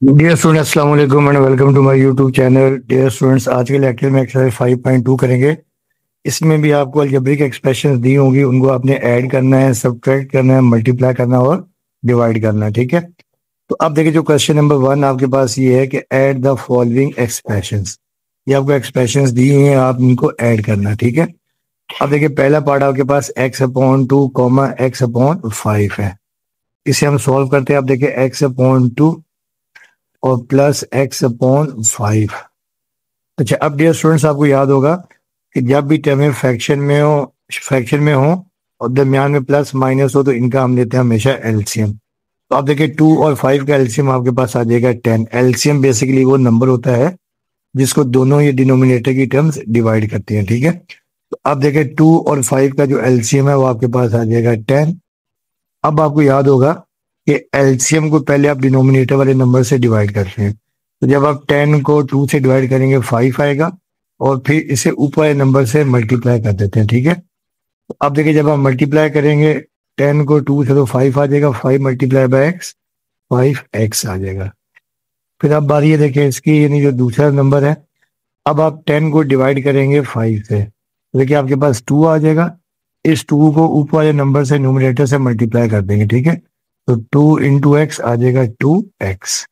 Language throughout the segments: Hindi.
डियर स्टूडेंट अस्सलाम वालेकुम and welcome to my YouTube channel. Dear students, आज के लेक्चर में एक्सरसाइज 5.2 करेंगे। इसमें भी आपको अलजेब्रिक एक्सप्रेशंस दी होंगी, उनको आपने ऐड करना है, सब्ट्रैक्ट करना है, मल्टीप्लाई करना है और डिवाइड करना है। ठीक है, तो अब देखिए, जो क्वेश्चन नंबर 1 आपके पास ये है कि ऐड द फॉलोइंग एक्सप्रेशंस। ये आपको एक्सप्रेशंस दी हुई हैं, आप इनको ऐड करना है। ठीक है, अब देखिए, पहला पार्ट आपके पास x/2 कॉमा x/5 है। इसे हम सॉल्व करते हैं। अब देखिए, x/2 और प्लस x/5। अच्छा, अब डियर स्टूडेंट्स, आपको याद होगा कि जब भी टर्में फ्रैक्शन में हो और दरमियान में प्लस माइनस हो तो इनका हम लेते हैं हमेशा एलसीएम। तो आप देखिए, 2 और 5 का एलसीएम आपके पास आ जाएगा 10। एलसीएम बेसिकली वो नंबर होता है जिसको दोनों ये डिनोमिनेटर की टर्म्स डिवाइड करती हैं। ठीक है, तो अब देखिए, 2 और 5 का जो एलसीएम है वो आपके पास आ जाएगा 10। अब आपको याद होगा कि एलसीएम को पहले आप डिनोमिनेटर वाले नंबर से डिवाइड करते हैं। तो जब आप 10 को 2 से डिवाइड करेंगे 5 आएगा, और फिर इसे ऊपर वाले नंबर से मल्टीप्लाई कर देते हैं। ठीक है, तो अब देखिए, जब आप मल्टीप्लाई करेंगे 10 को 2 से तो 5 आ जाएगा, 5 मल्टीप्लाई बाय एक्स, 5x आ जाएगा। फिर अब बारी है देखिए इसकी, यानी जो दूसरा नंबर है। अब आप 10 को डिवाइड करेंगे 5 से, तो देखिए आपके पास 2 आ जाएगा। इस 2 को ऊपर वाले नंबर से न्यूमरेटर से मल्टीप्लाई कर देंगे। ठीक है, तो 2 इंटू एक्स आ जाएगा 2x।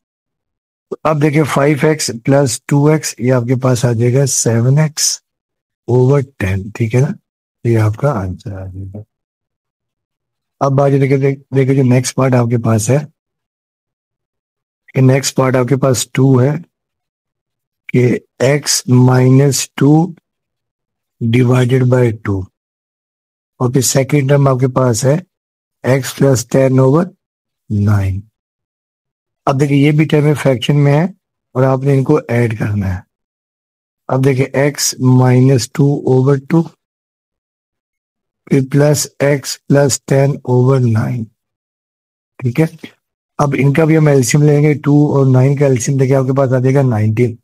तो अब देखिए, 5x प्लस 2x, ये आपके पास आ जाएगा 7x ओवर 10। ठीक है ना, ये आपका आंसर आ जाएगा। अब बाकी देखिए देखिए जो नेक्स्ट पार्ट आपके पास है, नेक्स्ट पार्ट आपके पास 2 है कि x-2 डिवाइडेड बाय 2, और फिर सेकेंड टर्म आपके पास है x+10/9। अब देखिए, ये भी टर्म फ्रैक्शन में है और आपने इनको ऐड करना है। अब देखिए, x-2/2 फिर प्लस x+10/9। ठीक है, अब इनका भी हम एलसीएम लेंगे। 2 और 9 का एलसीएम देखिए आपके पास आ जाएगा 19।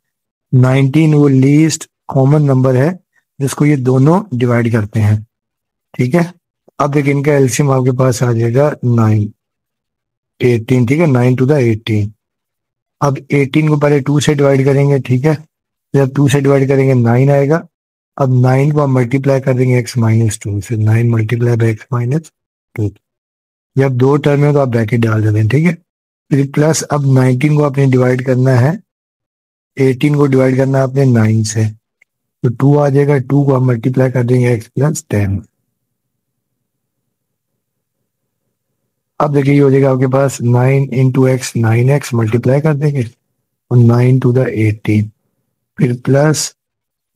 19 वो लीस्ट कॉमन नंबर है जिसको ये दोनों डिवाइड करते हैं। ठीक है, अब देखिए, इनका एलसीएम आपके पास आ जाएगा 9, 18। ठीक है, 9 टू द 18। अब 18 को पहले 2 से डिवाइड करेंगे। ठीक है, जब 2 से डिवाइड करेंगे 9 आएगा। अब 9 को हम मल्टीप्लाई कर देंगे x-2 से, 9 मल्टीप्लाई बाय x-2। जब दो टर्म हो तो आप ब्रैकेट डाल देते हैं। ठीक है, फिर प्लस अब 19 को आपने डिवाइड करना है, 18 को डिवाइड करना है आपने 9 से, तो 2 आ जाएगा। 2 को हम मल्टीप्लाई कर देंगे x+10। अब देखिए, ये हो जाएगा आपके पास 9 इंटू एक्स, 9x मल्टीप्लाई कर देंगे, और 9 टू द 18, फिर प्लस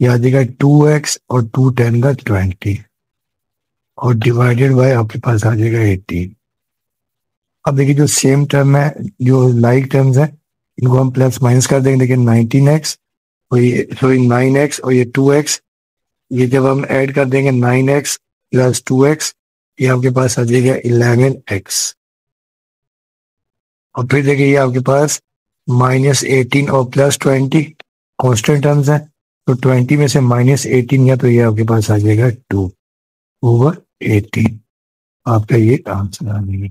ये आ जाएगा 2x और 2 10 का 20, और डिवाइडेड बाय आपके पास आ जाएगा 18। अब देखिए, जो सेम टर्म है, जो लाइक टर्म्स है, इनको हम प्लस माइनस कर देंगे। देखिए 19x और ये, सॉरी 9x और ये 2x, ये जब हम ऐड कर देंगे 9x प्लस 2x, ये आपके पास आ जाएगा 11x। और फिर देखिए, ये आपके पास -18 और +20 कांस्टेंट टर्म्स है, तो 20 में से -18 या तो ये आपके पास आ जाएगा 2/18। आपका ये आंसर आ जाएगा।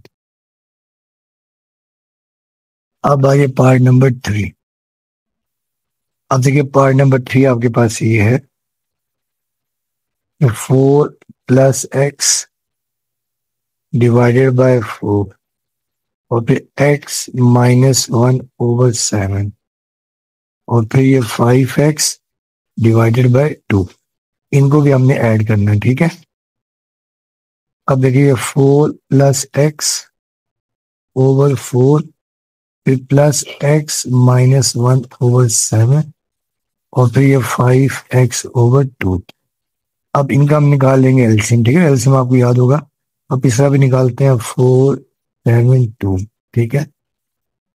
अब आइए पार्ट नंबर 3। अब देखिए, पार्ट नंबर 3 आपके पास ये है, 4 + x डिवाइडेड बाय 4, और फिर x-1/7, और फिर ये 5x डिवाइडेड बाय 2। इनको भी हमने ऐड करना है। ठीक है, अब देखिए, 4 + x/4, फिर प्लस x-1/7, और फिर ये 5x/2। अब इनका हम निकाल लेंगे एलसीएम। ठीक है, एलसीएम आपको याद होगा। अब तीसरा भी निकालते हैं, 4 7 2। ठीक है,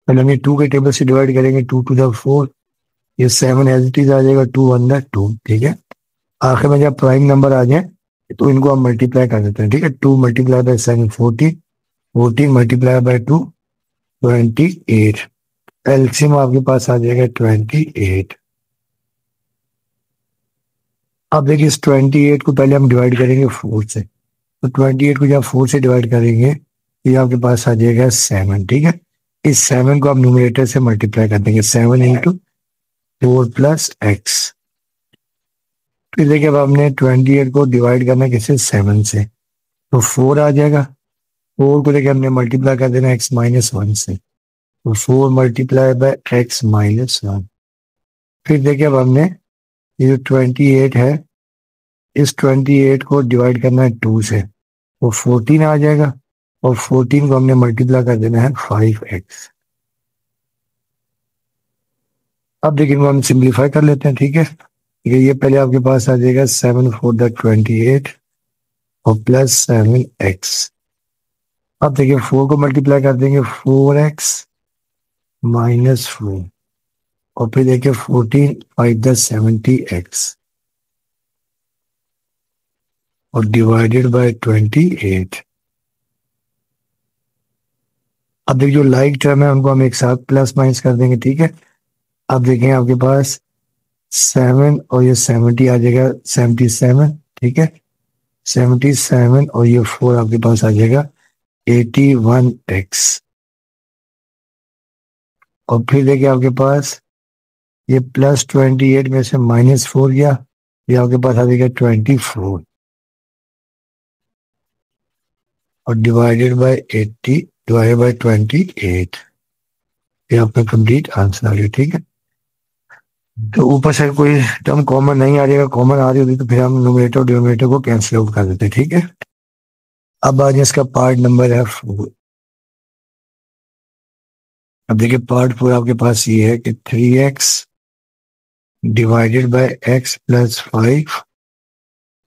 पहले हम ये 2 के टेबल से डिवाइड करेंगे, 2 टू द 4, ये 7 एज इट इज आ जाएगा, 2 1 द 2। ठीक है, आखिर में जब प्राइम नंबर आ जाए तो इनको हम मल्टीप्लाई कर देते हैं। ठीक है, 2 multiply by 7 14, 14 multiply by 2 28। LCM आपके पास आ जाएगा 28। अब देखिए, इस 28 को पहले हम डिवाइड करेंगे 4 से, तो 28 को जब 4 से डिवाइड करेंगे तो ये आपके पास आ जाएगा 7। ठीक है, इस 7 को आप न्यूमरेटर से मल्टीप्लाई कर देंगे, 7 इंटू 4 प्लस एक्स। फिर देखिए अब आपने 28 को डिवाइड करना है किससे, 7 से, तो 4 आ जाएगा। 4 को देखिए हमने मल्टीप्लाई कर देना एक्स माइनस 1 से, तो 4 मल्टीप्लाई बाय एक्स माइनस 1। फिर देखिए अब हमने ये जो 28 है, इस 28 को डिवाइड करना है 2 से, वो 14 आ जाएगा, और 14 को हमने मल्टीप्लाई कर देना है 5x। अब देखिए इनको हम सिंप्लीफाई कर लेते हैं, ठीक है। ये पहले आपके पास आ जाएगा 7 4 28 और प्लस 7x। अब देखिए 4 को मल्टीप्लाई कर देंगे 4x माइनस 4, और फिर देखिए 14 5 70x और डिवाइडेड बाय 28। अब देखिए जो लाइक टर्म है उनको हम एक साथ प्लस माइनस कर देंगे, ठीक है। अब देखें आपके पास 7 और ये 70 आ जाएगा 77, ठीक है। 77 और ये 4 आपके पास आ जाएगा 81x। और फिर देखिए आपके पास ये प्लस 28 में से माइनस 4 गया, ये आपके पास आ जाएगा 24 और डिवाइडेड बाय 80 डिवाइडेड बाय 28। ये आपका कंप्लीट आंसर आ गया, ठीक है। तो ऊपर से कोई टर्म कॉमन नहीं आ जाएगा, कॉमन आ रही होती तो फिर हम न्यूमरेटर और डिनोमिनेटर को कैंसिल आउट कर देते, ठीक है। अब आज इसका पार्ट नंबर है 4। अब देखिए पार्ट 4 आपके पास ये है कि 3x divided by x plus 5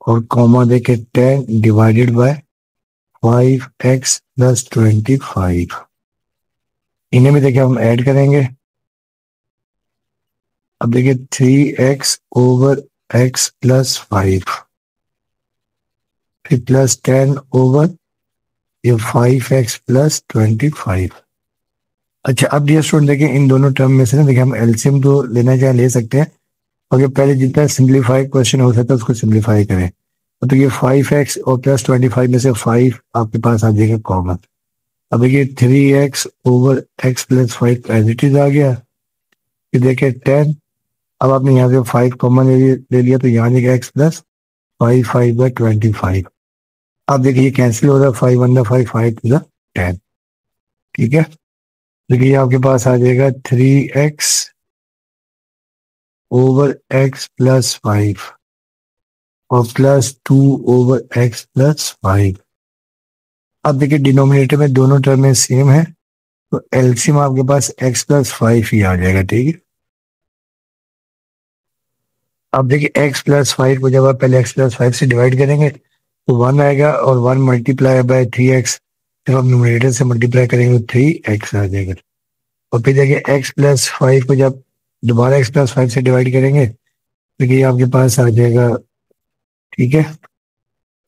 और कॉमा देके 10 डिवाइडेड बाय 5x प्लस 25। इन्हें भी देखिए हम ऐड करेंगे। अब देखिए 3x ओवर x प्लस 5 फिर प्लस 10 ओवर ये 5x प्लस 25। अच्छा अब डियर स्टूडेंट देखिए इन दोनों टर्म में से ना देखिए हम एलसीएम तो लेना चाहे ले सकते हैं, और पहले जितना सिंप्लीफाई क्वेश्चन हो सकता है उसको सिंप्लीफाई करें। तो ये 5x और प्लस 25 में से 5 आपके पास आ जाएगा कॉमन। अब देखिए 3x over x plus 5 as it is आ गया। फिर देखिए 10, अब आपने यहाँ से 5 कॉमन ले लिया तो यहाँ जाएगा x प्लस 5 5 बाई 25। अब देखिए ये कैंसिल हो रहा है, 5 1 5 5 टू द 10, ठीक है। देखिए आपके पास आ जाएगा 3x ओवर x प्लस 5 और प्लस 2 ओवर x प्लस 5। अब देखिए डिनोमिनेटर में दोनों टर्म सेम है, तो एलसीएम आपके पास x प्लस 5 ही आ जाएगा, ठीक है। अब देखिए x प्लस 5 को जब आप पहले x प्लस 5 से डिवाइड करेंगे तो 1 आएगा, और 1 मल्टीप्लाई बाय 3x, जब आप न्यूमरेटर से मल्टीप्लाई करेंगे तो 3x आ जाएगा। और फिर देखिए x प्लस 5 को जब दोबारा x प्लस 5 से डिवाइड करेंगे तो ये आपके पास आ जाएगा, ठीक है।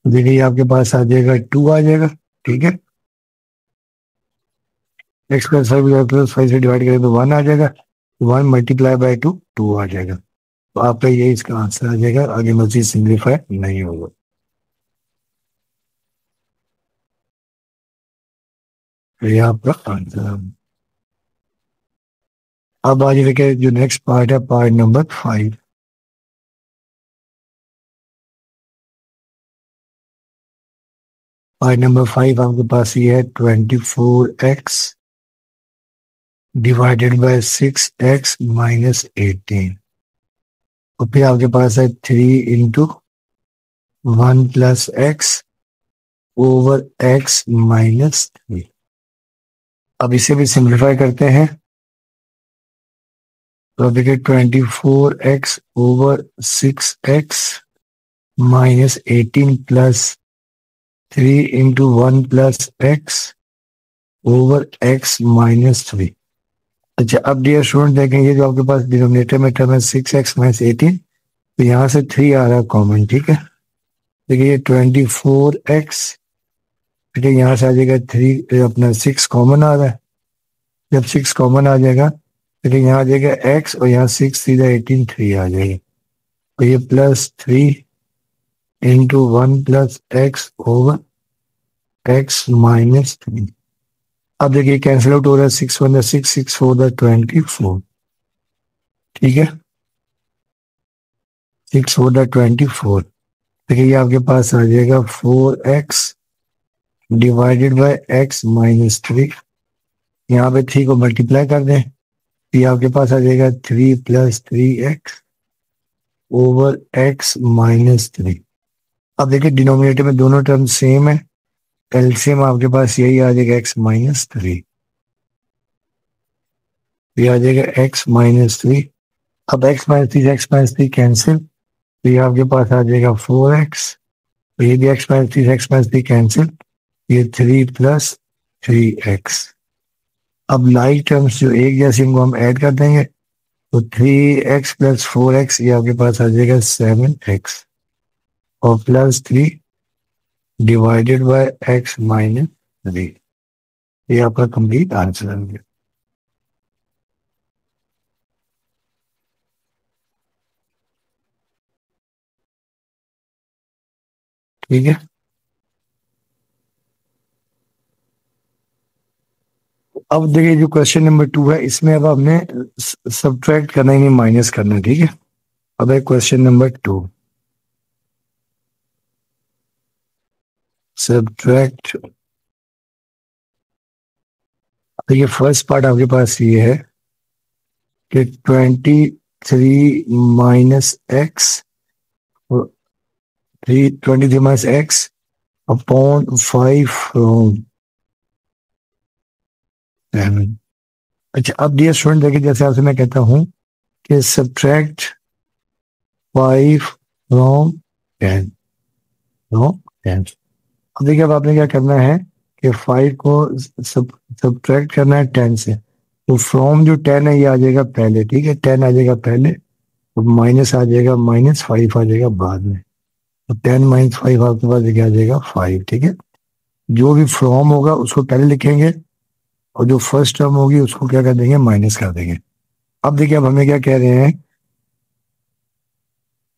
देखिए आपके पास आ जाएगा 2 आ जाएगा, ठीक है। x प्लस 5 से डिवाइड करें तो 1 आ जाएगा, 1 मल्टीप्लाई बाय 2 2 आ जाएगा। तो आपका ये इसका आंसर आ जाएगा, आगे मजीद सिंप्लीफाई नहीं होगा। तो ये आपका आंसर है। अब आज देखिए जो नेक्स्ट पार्ट है पार्ट नंबर 5। पार्ट नंबर 5 आपके पास ये है 24x divided by 6x minus 18, और फिर आपके पास है 3 into 1 plus x over x minus 3। अब इसे भी सिंप्लीफाई करते हैं, तो देखिए 24x over 6x minus 18 plus 3 into 1 plus x over x minus 3। अच्छा अब डियर स्टूडेंट देखेंगे जो आपके पास डिनोमिनेटर में टर्म है 6x माइनस 18, तो यहाँ से 3 आ रहा है कॉमन, ठीक है। देखिए ये 24x, फिर यहाँ से आ जाएगा 3, अपना 6 कॉमन आ रहा है। जब 6 कॉमन आ जाएगा फिर यहाँ आ जाएगा x, और यहाँ 6 सीधा 18 3 आ जाएगा, तो ये plus 3 into 1 plus x over x minus 3। अब देखिए कैंसिल आउट हो रहा है, 6 1 6, 6 4 24, ठीक है, 6 4 24। देखिए ये आपके पास आ जाएगा 4x डिवाइडेड बाय x-3। यहाँ पे 3 को मल्टीप्लाई कर दें, ये आपके पास आ जाएगा 3 + 3x ओवर x-3। अब देखिए डिनोमिनेटर में दोनों टर्म सेम है, एलसीएम आपके पास यही आ जाएगा x-3, ये आ जाएगा x-3। अब x-3 कैंसिल, तो ये आपके पास आ जाएगा 4x, तो ये भी x-3 कैंसिल, ये 3 + 3x। अब लाइक टर्म्स जो एक जैसे इनको हम ऐड कर देंगे, तो 3x + 4x ये आपके पास आ जाएगा 7x और +3 डिवाइडेड बाय x-3। ये आपका कंप्लीट आंसर है। ठीक है, अब देखिए जो क्वेश्चन नंबर 2 है, इसमें अब हमने सब्ट्रैक्ट करना ही नहीं, माइनस करना है। ठीक है, अब है क्वेश्चन नंबर 2, सब्ट्रैक्ट। तो ये फर्स्ट पार्ट आपके पास ये है कि 23 minus x, 23 minus x upon 5 from 7। अच्छा, अब डियर स्टूडेंट देखिए, जैसे आपसे मैं कहता हूं कि सब्ट्रैक्ट 5 फ्रॉम 10, फ्रॉम 10। अब देखिए, अब आपने क्या करना है कि 5 को सब्ट्रैक्ट करना है 10 से, तो फ्रॉम जो 10 है ये आ जाएगा पहले। ठीक है, 10 आ जाएगा पहले, तो माइनस आ जाएगा, -5 आ जाएगा बाद में, तो 10 - 5 आपके पास क्या आ जाएगा 5। ठीक है, जो भी फ्रॉम होगा उसको पहले लिखेंगे और जो फर्स्ट टर्म होगी उसको क्या कर देंगे, माइनस कर देंगे। अब देखिए, अब हमें क्या कह रहे हैं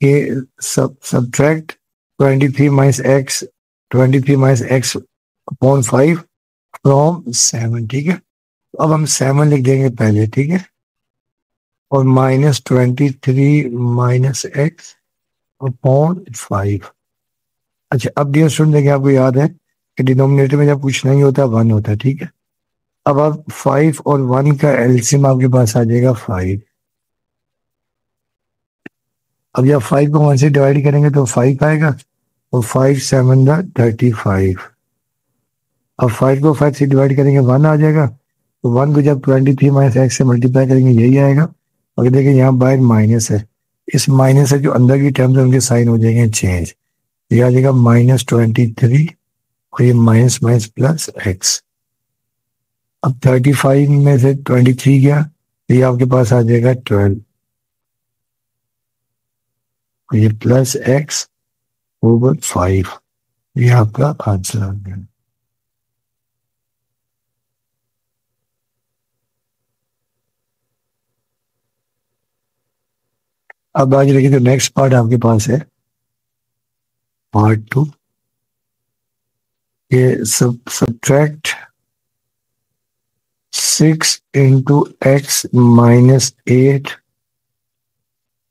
कि subtract 23 minus x, 23 minus x upon 5 from 7। ठीक है, अब हम 7 लिख देंगे पहले। ठीक है, और -23 माइनस एक्स अपॉन 5। अच्छा, अब डियर स्टूडेंट देखिए, आपको याद है कि डिनोमिनेटर में जब कुछ नहीं होता 1 होता है। ठीक है, अब आप 5 और 1 का एलसीएम आपके पास आ जाएगा 5। अब जब 5 को 1 से डिवाइड करेंगे तो 5 आएगा, और 5 7 35। अब 5 को 5 से डिवाइड करेंगे 1 आ जाएगा, तो 1 को जब 23 माइनस एक्स से मल्टीप्लाई करेंगे यही आएगा। और देखिए यहाँ बाहर माइनस है, इस माइनस से जो अंदर की टर्म्स है उनके साइन हो जाएंगे चेंज, ये आ जाएगा -23 और ये माइनस माइनस प्लस एक्स। अब 35 में से 23 गया, तो ये आपके पास आ जाएगा 12, और ये प्लस एक्स ओवर 5, ये आपका आंसर आ गया। अब आगे देखिए, तो नेक्स्ट पार्ट आपके पास है पार्ट 2, ये subtract 6 into x-8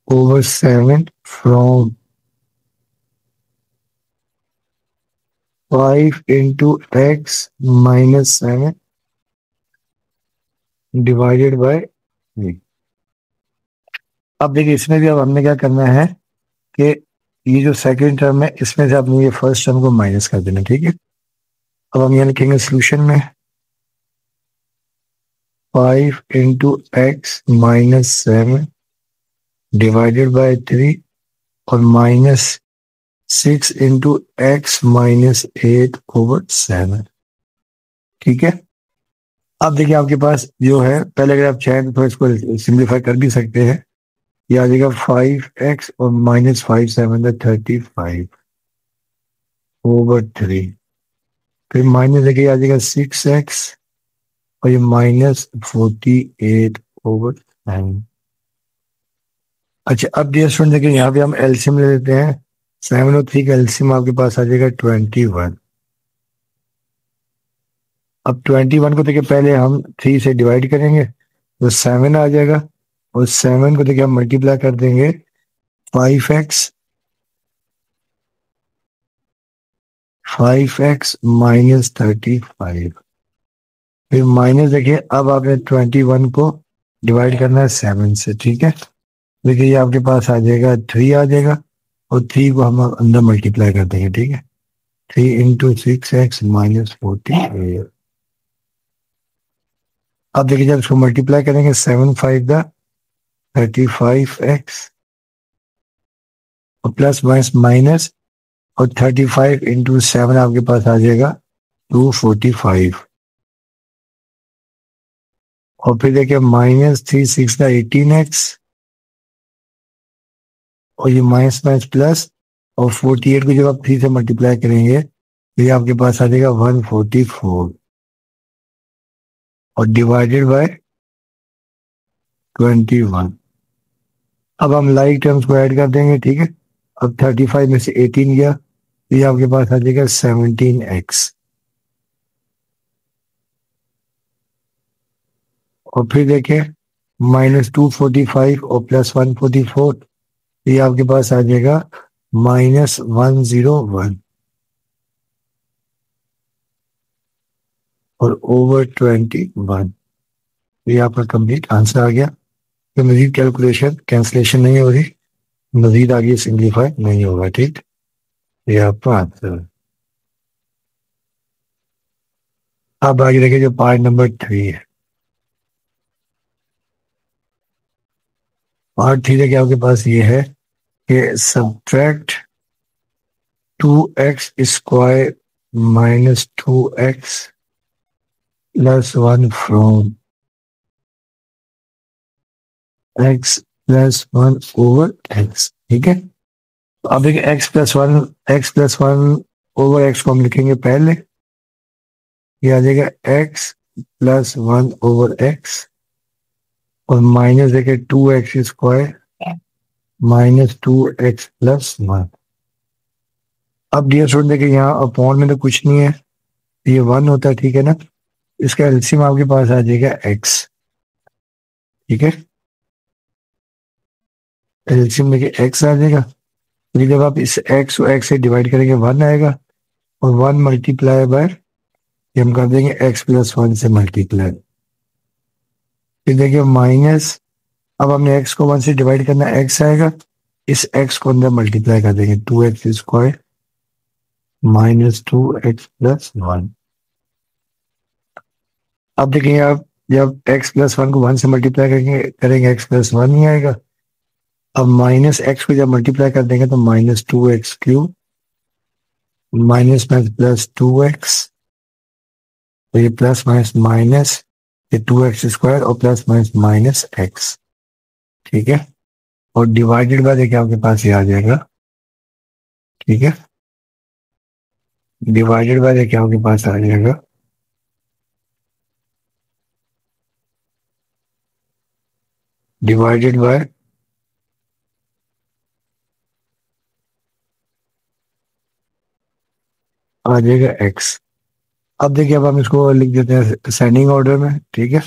over 7 from 5 into x-7 divided by 3। अब देखिए, इसमें भी अब हमने क्या करना है कि ये जो सेकंड टर्म है इसमें से आपने ये फर्स्ट टर्म को माइनस कर देना। ठीक है, अब हम यहाँ लिखेंगे सोल्यूशन में 5 into x-7 डिवाइडेड बाय 3 और -6 into x-8 over 7। ठीक है, अब देखिए आपके पास जो है, पहले अगर आप चाहें तो इसको सिंप्लीफाई कर भी सकते हैं, ये आ जाएगा 5x और -5 7 35 over 3, फिर माइनस देखिए आ जाएगा 6x और ये -48 over 9। अच्छा, अब डियर स्टूडेंट देखिए, यहाँ पे हम एलसीएम ले लेते हैं, 7 और 3 का एलसीएम आपके पास आ जाएगा 21। अब 21 को देखिए पहले हम 3 से डिवाइड करेंगे तो 7 आ जाएगा, और 7 को देखिए हम मल्टीप्लाई कर देंगे 5x माइनस 35। फिर माइनस देखिए, अब आपने 21 को डिवाइड करना है 7 से, ठीक है। देखिए ये आपके पास आ जाएगा 3 आ जाएगा, और 3 को हम अंदर मल्टीप्लाई कर देंगे, ठीक है। 3 × 6x माइनस 48। अब देखिए जब इसको मल्टीप्लाई करेंगे 7×5 = 35x, और प्लस माइनस माइनस, और 35 × 7 आपके पास आ जाएगा 245। और फिर देखिए -3 × 6 = 18x, और ये माइनस माइनस प्लस, और 48 को जब आप 3 से मल्टीप्लाई करेंगे तो ये आपके पास आ जाएगा 144, और डिवाइडेड बाय 21। अब हम लाइक टर्म्स को ऐड कर देंगे, ठीक है। अब 35 में से 18 गया तो ये आपके पास आ जाएगा 17x, और फिर देखिए -245 और +144, ये आपके पास आ जाएगा -101, और ओवर 21। ये आपका कंप्लीट आंसर आ गया। तो मजीद कैलकुलेशन कैंसलेशन नहीं हो रही, मजीद आगे सिंप्लीफाई नहीं होगा, ठीक। ये आपका आंसर है। अब आगे देखिए जो पार्ट नंबर 3 है। पार्ट 3 देखिए आपके पास ये है कि subtract 2x² minus 2x plus 1 from x plus 1 over x, ठीक है। तो अब देखिए x+1 ओवर x को हम लिखेंगे पहले, ये आ जाएगा x+1 ओवर x, और माइनस देखिए 2x² माइनस 2x+1। अब डियर स्टूडेंट देखिए यहाँ अपॉन में तो कुछ नहीं है, ये 1 होता है, ठीक है ना। इसका एलसीएम आपके पास आ जाएगा x, ठीक है। एलसीएम देखिए x आ जाएगा, फिर जब आप इस x को x से डिवाइड करेंगे 1 आएगा, और 1 मल्टीप्लाई बाय, ये हम कर देंगे x+1 से मल्टीप्लाई। फिर देखिए माइनस, अब हमने x को 1 से डिवाइड करना, x आएगा, इस x को अंदर मल्टीप्लाई कर देंगे 2x² माइनस 2x+1। अब देखिए आप जब x+1 को 1 से मल्टीप्लाई करेंगे x+1 ही आएगा। अब माइनस x को जब मल्टीप्लाई कर देंगे तो -2x³ माइनस में +2x, तो ये प्लस माइनस माइनस, ये 2x² और प्लस माइनस माइनस x, ठीक है। और डिवाइडेड बाय देखिए आपके पास ये आ जाएगा, ठीक है। डिवाइडेड बाय देखिए आपके पास आ जाएगा, डिवाइडेड बाय आ जाएगा x। अब देखिए अब हम इसको लिख देते हैं असेंडिंग ऑर्डर में, ठीक है।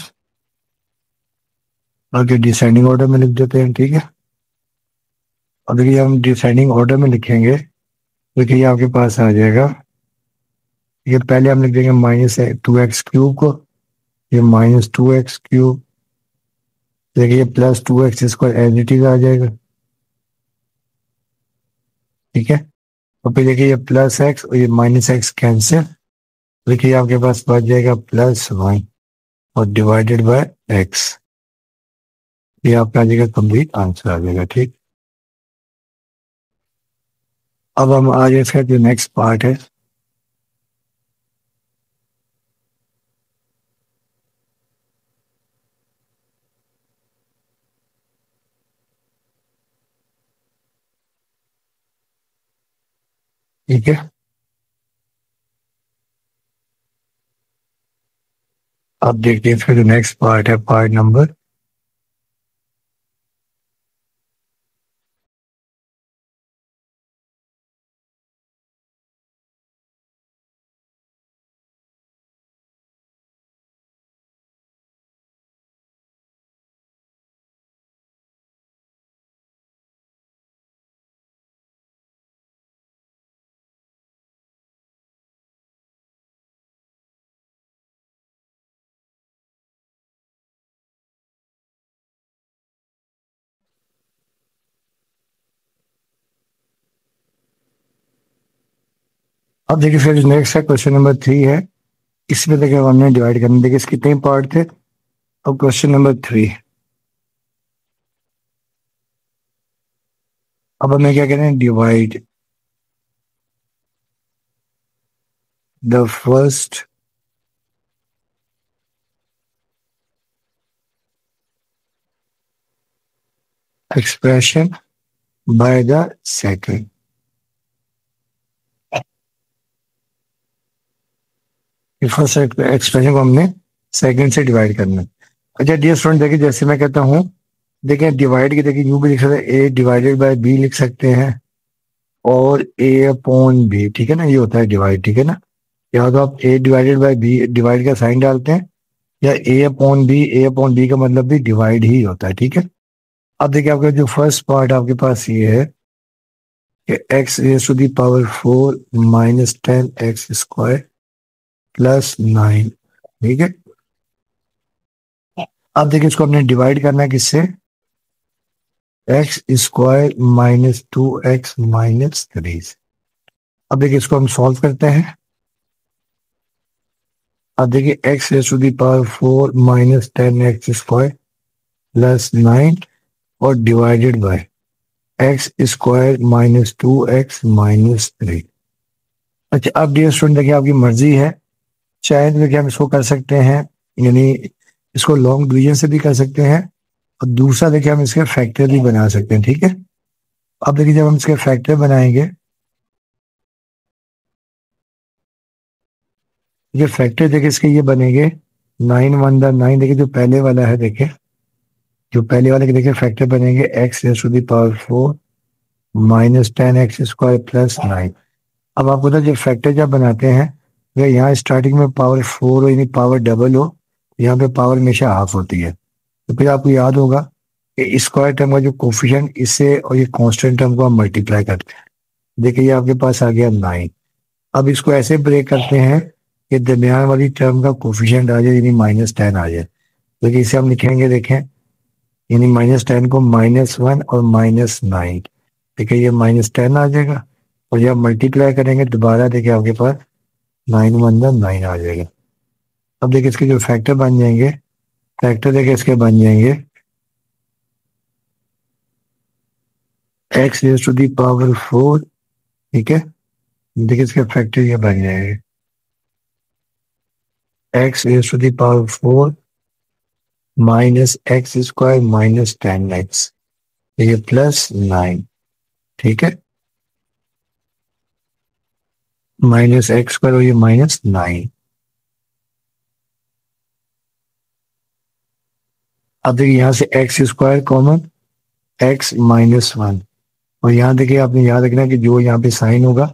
और डिसेंडिंग ऑर्डर में लिख देते हैं, ठीक है। अब देखिए हम डिसेंडिंग ऑर्डर में लिखेंगे, देखिए ये आपके पास आ जाएगा, ये पहले हम लिख देंगे -2x³ को, ये -2x³, देखिए ये +2x² एज इट इज आ जाएगा, ठीक है। और फिर देखिए ये प्लस x और ये माइनस x कैंसिल, देखिए आपके पास बच जाएगा +1, और डिवाइडेड बाय x, ये आपका आ जाएगा कंप्लीट आंसर आ जाएगा, ठीक। अब हम आज इसका जो नेक्स्ट पार्ट है, ठीक है। अब देखते हैं इसका जो नेक्स्ट पार्ट है, पार्ट नंबर अब देखिए फिर नेक्स्ट है क्वेश्चन नंबर 3 है। इसमें देखिए हमने डिवाइड करना, देखिए इसके कितने पार्ट थे। अब क्वेश्चन नंबर 3, अब हमें क्या कहना है, divide the first expression by the second. First expression को हमने सेकंड से डिवाइड करना है। अच्छा डियर स्टूडेंट, देखिए जैसे मैं कहता हूँ, देखिए डिवाइड की, देखिए यूं भी लिख सकते हैं, ए डिवाइडेड बाय बी लिख सकते हैं, और ए अपॉन बी, ठीक है ना, ये होता है डिवाइड, ठीक है ना। या तो आप ए डिवाइडेड बाय बी, डिवाइड का साइन डालते हैं, या ए अपॉन बी का मतलब भी डिवाइड ही होता है, ठीक है। अब देखिए आपका जो फर्स्ट पार्ट आपके पास ये है कि x raise to the power 4 minus 10 x² plus 9, ठीक है। अब देखिए इसको हमने डिवाइड करना है किससे, x² माइनस 2x माइनस 3। अब देखिए इसको हम सॉल्व करते हैं। अब देखिए x raise to the power 4 minus 10 x² plus 9 और divided bye x² minus 2x minus 3। अच्छा अब डियर स्टूडेंट, देखिए आपकी मर्जी है, चाहे तो देखिए हम इसको कर सकते हैं, यानी इसको लॉन्ग डिवीजन से भी कर सकते हैं, और दूसरा देखिए हम इसके फैक्टर भी बना सकते हैं, ठीक है। अब देखिए जब हम इसके फैक्टर बनाएंगे, ये फैक्टर देखिए इसके ये बनेंगे 9 × 1 = 9। देखिए जो पहले वाला है, देखिए जो पहले वाले के देखिए फैक्टर बनेंगे x raise to the power 4 minus 10 x² plus 9। अब आपको तो जब फैक्टर जब बनाते हैं, अगर यहाँ स्टार्टिंग में पावर 4 हो, यानी पावर डबल हो, यहाँ पे पावर हमेशा हाफ होती है। तो फिर आपको याद होगा कि स्क्वायर टर्म का जो कोफिशिएंट, इससे और ये कांस्टेंट टर्म को हम मल्टीप्लाई करते हैं। देखिए ये आपके पास आ गया 9। अब इसको ऐसे ब्रेक करते हैं कि दरमियान वाली टर्म का कोफिशिएंट आ जाए, यानी -10 आ जाए। देखिए इसे हम लिखेंगे, देखें, यानी -10 को -1 और -9, देखिए ये -10 आ जाएगा, और जब मल्टीप्लाई करेंगे दोबारा, देखिए आपके पास 9 × 1 = 9 आ जाएगा। अब देखिए इसके जो फैक्टर बन जाएंगे, फैक्टर देखिए इसके बन जाएंगे x raise to the power 4, ठीक है। देखिए इसके फैक्टर ये बन जाएंगे x raise to the power 4 minus x² minus 10x, ये प्लस 9, ठीक है, -x² और ये -9। अब देखिए यहाँ से x² कॉमन, x-1, और यहाँ देखिए आपने याद रखना है कि जो यहाँ पे साइन होगा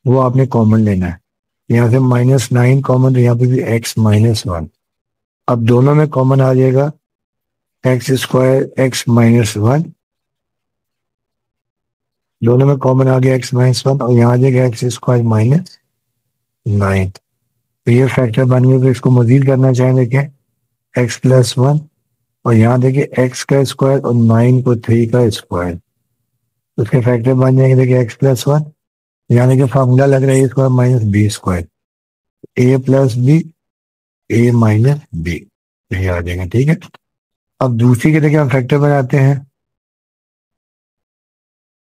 वो आपने कॉमन लेना है। यहाँ से -9 कॉमन, तो यहाँ पे भी x-1। अब दोनों में कॉमन आ जाएगा x² x-1, दोनों में कॉमन आ गया x-1, और यहाँ आ जाएगा x² -9। तो ये फैक्टर बन गया। तो इसको मजीद करना चाहें, देखें x+1, और यहाँ देखिए x का स्क्वायर और 9 को 3 का स्क्वायर, उसके फैक्टर बन जाएंगे। देखिए x+1, यहाँ देखिए फार्मूला लग रहा है a² - b², a+b a-b, ये आ जाएगा, ठीक है। अब दूसरी के देखिए हम फैक्टर बनाते हैं।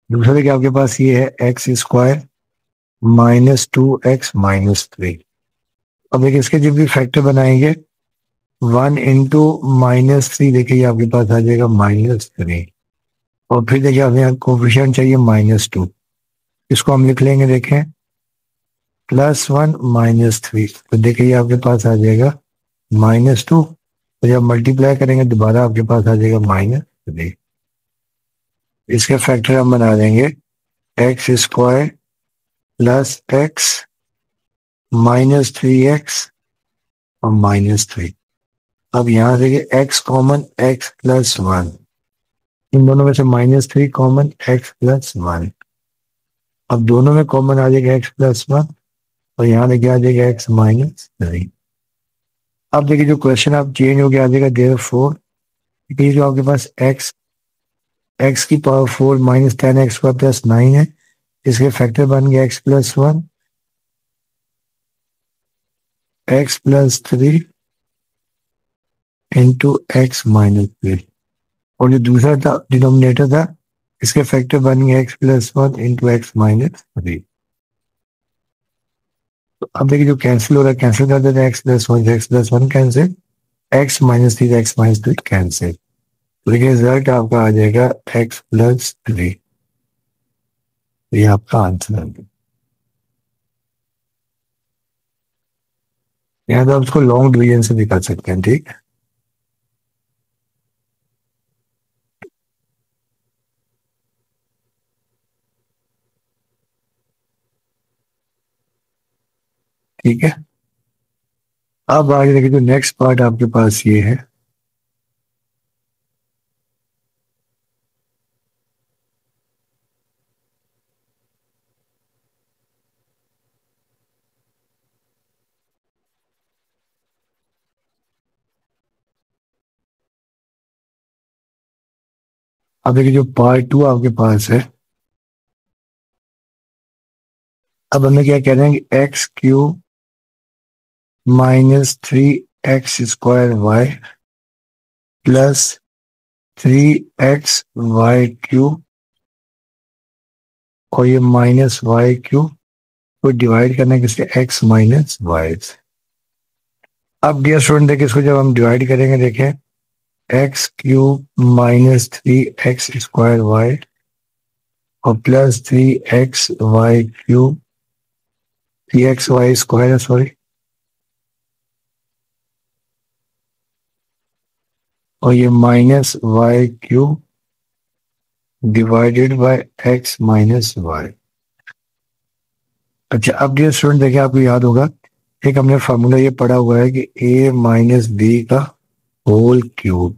दूसरा देखिए आपके पास ये है x² -2x -3। अब देखिए इसके जब भी फैक्टर बनाएंगे, 1 × -3, देखिए ये आपके पास आ जाएगा -3, और फिर देखिए हमें यहाँ कोफिशिएंट चाहिए -2, इसको हम लिख लेंगे, देखें +1 -3, तो देखिए ये आपके पास आ जाएगा -2, तो जब मल्टीप्लाई करेंगे दोबारा आपके पास आ जाएगा -3। इसके फैक्टर हम बना देंगे x² प्लस x -3x और -3। अब यहाँ देखिए x कॉमन, x+1, इन दोनों में से -3 कॉमन, x+1। अब दोनों में कॉमन आ जाएगा x+1, और यहाँ देखिए आ जाएगा x-3। अब देखिए जो क्वेश्चन आप चेंज हो गया आ जाएगा देयरफॉर, ये जो आपके पास x की पावर 4 -10 x² + 9 है, इसके फैक्टर बन गया x+1 x plus 3 into x minus 3, और जो दूसरा था डिनोमिनेटर था, इसके फैक्टर बन गया x plus 1 into x minus 3। तो अब देखिए जो कैंसिल हो रहा है, कैंसिल कर देते हैं, x plus one cancel, x minus three cancel. तो देखिए रिजल्ट आपका आ जाएगा एक्स प्लस 3। ये आपका आंसर है। यहाँ तो आप उसको लॉन्ग डिवीजन से भी कर सकते हैं, ठीक। ठीक है, अब आगे देखिए जो नेक्स्ट पार्ट आपके पास ये है। अब देखिए जो पार्ट 2 आपके पास है, अब हमें क्या कह रहे हैं कि x cube minus 3x² y plus 3xy³ और ये -y³ को डिवाइड करना है किससे, x माइनस वाई से। अब डियर स्टूडेंट देखिए इसको जब हम डिवाइड करेंगे, देखें x³ माइनस 3x² y और प्लस 3xy³, 3xy² है सॉरी, और ये -y³ divided by x minus y. अच्छा अब डियर स्टूडेंट देखिए आपको याद होगा एक हमने फार्मूला ये पढ़ा हुआ है कि a माइनस बी का whole cube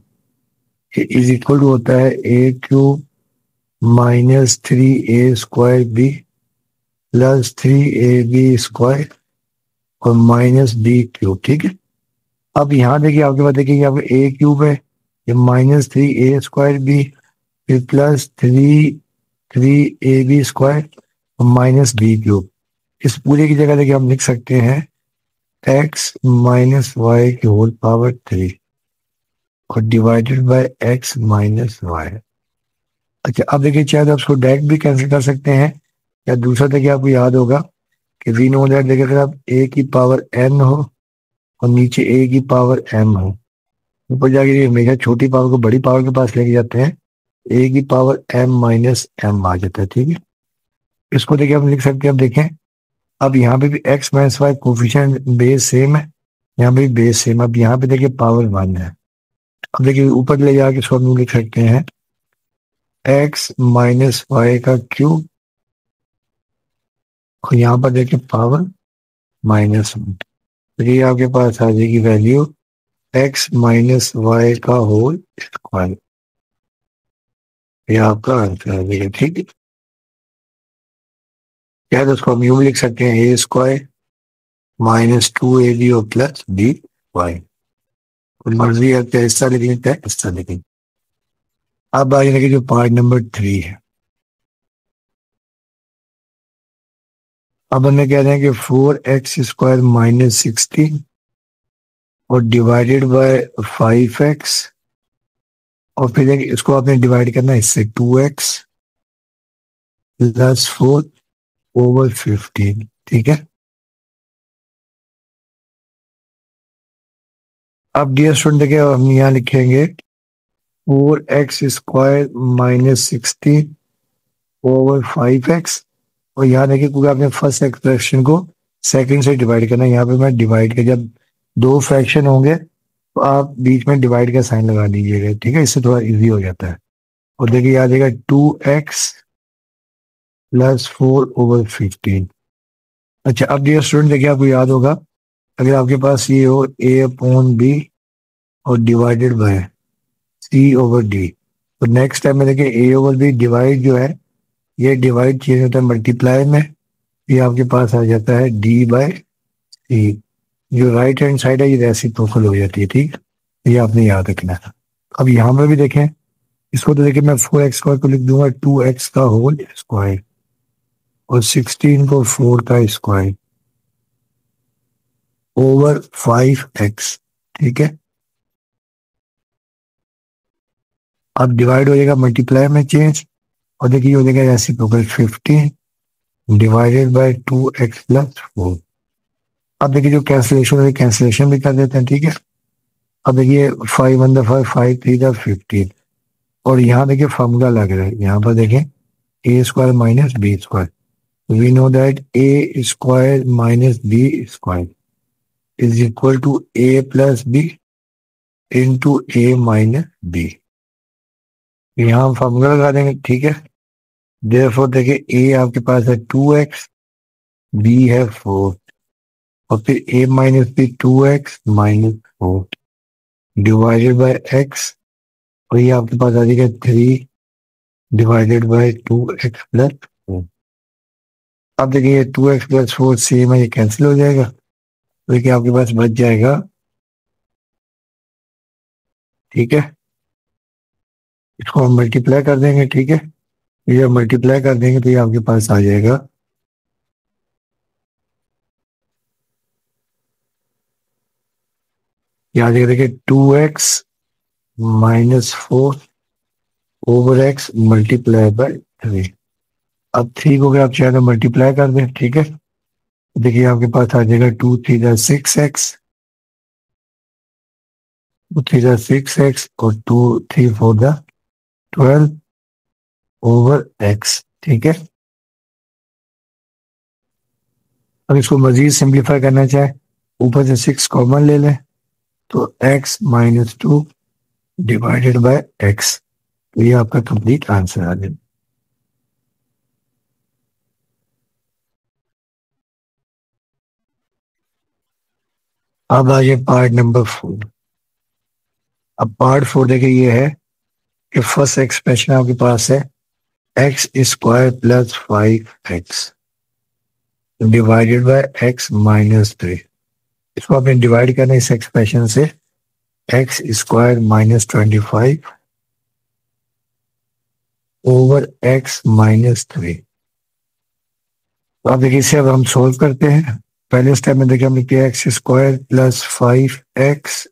is equal to होता है a³ minus 3a² b plus 3ab² और माइनस b³, ठीक है। अब यहाँ देखिए आपके पास देखिए यहाँ पे a³ है, ये -3a²b फिर प्लस 3ab² और माइनस b³। इस पूरे की जगह देखिए हम लिख सकते हैं x माइनस वाई की होल पावर 3 और divided by x minus y. अच्छा अब देखिए चाहे तो आप उसको डायरेक्ट भी कैंसिल कर सकते हैं, या दूसरा देखिए आपको याद होगा कि वी नो दैट देखिए अगर आप a की पावर n हो और नीचे a की पावर m हो, ऊपर जाके ये हमेशा छोटी पावर को बड़ी पावर के पास लेके जाते हैं, a की पावर m माइनस m आ जाता है, ठीक है। इसको देखिए हम लिख सकते हैं, अब देखें अब यहाँ पे भी x minus y coefficient base same है, यहाँ पे भी बेस सेम। अब यहाँ पे देखिए पावर 1 है, अब देखिए ऊपर ले जाके इसको हम लिख सकते हैं x माइनस वाई का क्यूब और यहाँ पर देखिए पावर -1, तो ये आपके पास आ जाएगी वैल्यू x माइनस वाई का होल स्क्वायर। ये आपका आंसर आ जाएगा, ठीक है। या तो उसको हम यूं लिख सकते हैं a² माइनस 2ab और प्लस by। मर्जी है क्या हिस्सा लिख लेते हैं, हिस्सा लिख लेते। अब आ जाएगा जो पार्ट नंबर 3 है। अब हमें कह रहे हैं कि 4x² माइनस 16 और डिवाइडेड बाय 5x और फिर इसको आपने डिवाइड करना है इससे 2x प्लस 4 ओवर 15, ठीक है। अब डियर स्टूडेंट देखिए हम यहाँ लिखेंगे 4x² माइनस 16 ओवर 5x और यहाँ देखिए क्योंकि आपने फर्स्ट एक्सप्रेशन को सेकंड से डिवाइड करना है, यहाँ पे मैं डिवाइड के जब दो फ्रैक्शन होंगे तो आप बीच में डिवाइड का साइन लगा दीजिएगा, ठीक है, इससे थोड़ा इजी हो जाता है। और देखिए याद आएगा 2x प्लस 4 ओवर 15। अच्छा अब डियर स्टूडेंट देखिए आपको याद होगा अगर आपके पास ये हो a/b और divided bye c over d, तो नेक्स्ट टाइम में देखिए a ओवर b डिवाइड जो है ये डिवाइड चेंज होता है मल्टीप्लाई में, ये आपके पास आ जाता है d/c। जो राइट हैंड साइड है ये रेसिप्रोकल हो जाती है, ठीक, ये आपने याद रखना है। अब यहाँ पर भी देखें इसको, तो देखिए मैं 4x² को लिख दूंगा 2x का होल स्क्वायर और 16 को 4 का स्क्वायर ओवर 5x, ठीक है। अब डिवाइड हो जाएगा मल्टीप्लाई में चेंज, और देखिए हो जाएगा रेसिप्रोकल 15 डिवाइडेड बाय 2x+4। अब देखिए जो कैंसिलेशन है कैंसिलेशन भी कर देते हैं, ठीक है। अब देखिए 5 1 5 5 3 15, और यहाँ देखिए फॉर्मूला लग रहा है, यहाँ पर देखें a square minus b square, we know that a square minus b square is equal to a plus b into a minus b. यहाँ हम फॉर्मूला लगा देंगे, ठीक है। देयरफॉर देखिए a आपके पास है 2x, b है 4, और फिर a minus b 2x minus 4 divided by x, और ये आपके पास आ जाएगा 3 डिवाइडेड बाय 2x+4। अब देखिए 2x+4 सेम है, ये कैंसिल हो जाएगा, तो देखिए आपके पास बच जाएगा, ठीक है। इसको हम मल्टीप्लाई कर देंगे, ठीक है। ये मल्टीप्लाई कर देंगे तो ये आपके पास आ जाएगा, ये आ जाएगा देखिए 2x-4 over x multiply by 3। अब 3 को अगर आप चाहें तो मल्टीप्लाई कर दें, ठीक है। देखिए आपके पास आ जाएगा 2 3 6x, 2 3 6x, और 2 3 4 12 ओवर x, ठीक है। अब इसको मजीद सिंप्लीफाई करना चाहे, ऊपर से 6 कॉमन ले लें, तो x minus 2 divided by x, तो ये आपका कंप्लीट आंसर आ जाए। अब आ जाए पार्ट नंबर 4। अब पार्ट 4 देखिए ये है कि फर्स्ट एक्सप्रेशन आपके पास है x square plus 5x divided by x minus 3। इसको आपने डिवाइड करना है इस एक्सप्रेशन से, x square minus 25 over x minus 3। तो अब देखिए इसे अब हम सोल्व करते हैं। पहले स्टेप में देखिए हमने किया x square plus 5x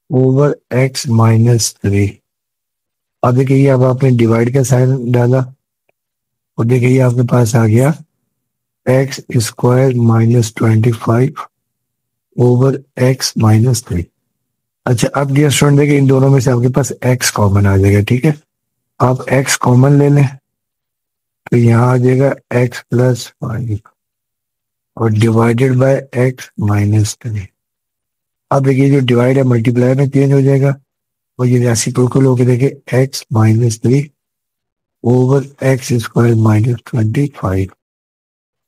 over x minus 3। अब देखिए ये अब आपने डिवाइड का साइन डाला, और देखिए ये आपके पास आ गया x square minus 25 over x minus 3। अच्छा अब डियर स्टूडेंट देखिए इन दोनों में से आपके पास x कॉमन आ जाएगा, ठीक है। आप x कॉमन ले लें, तो यहाँ आ जाएगा x प्लस 5 और डिवाइडेड बाय x माइनस 3। अब देखिए जो डिवाइड है मल्टीप्लाई में चेंज हो जाएगा, और ये रेसिप्रोकल होकर देखिए x minus 3 over x square minus 25।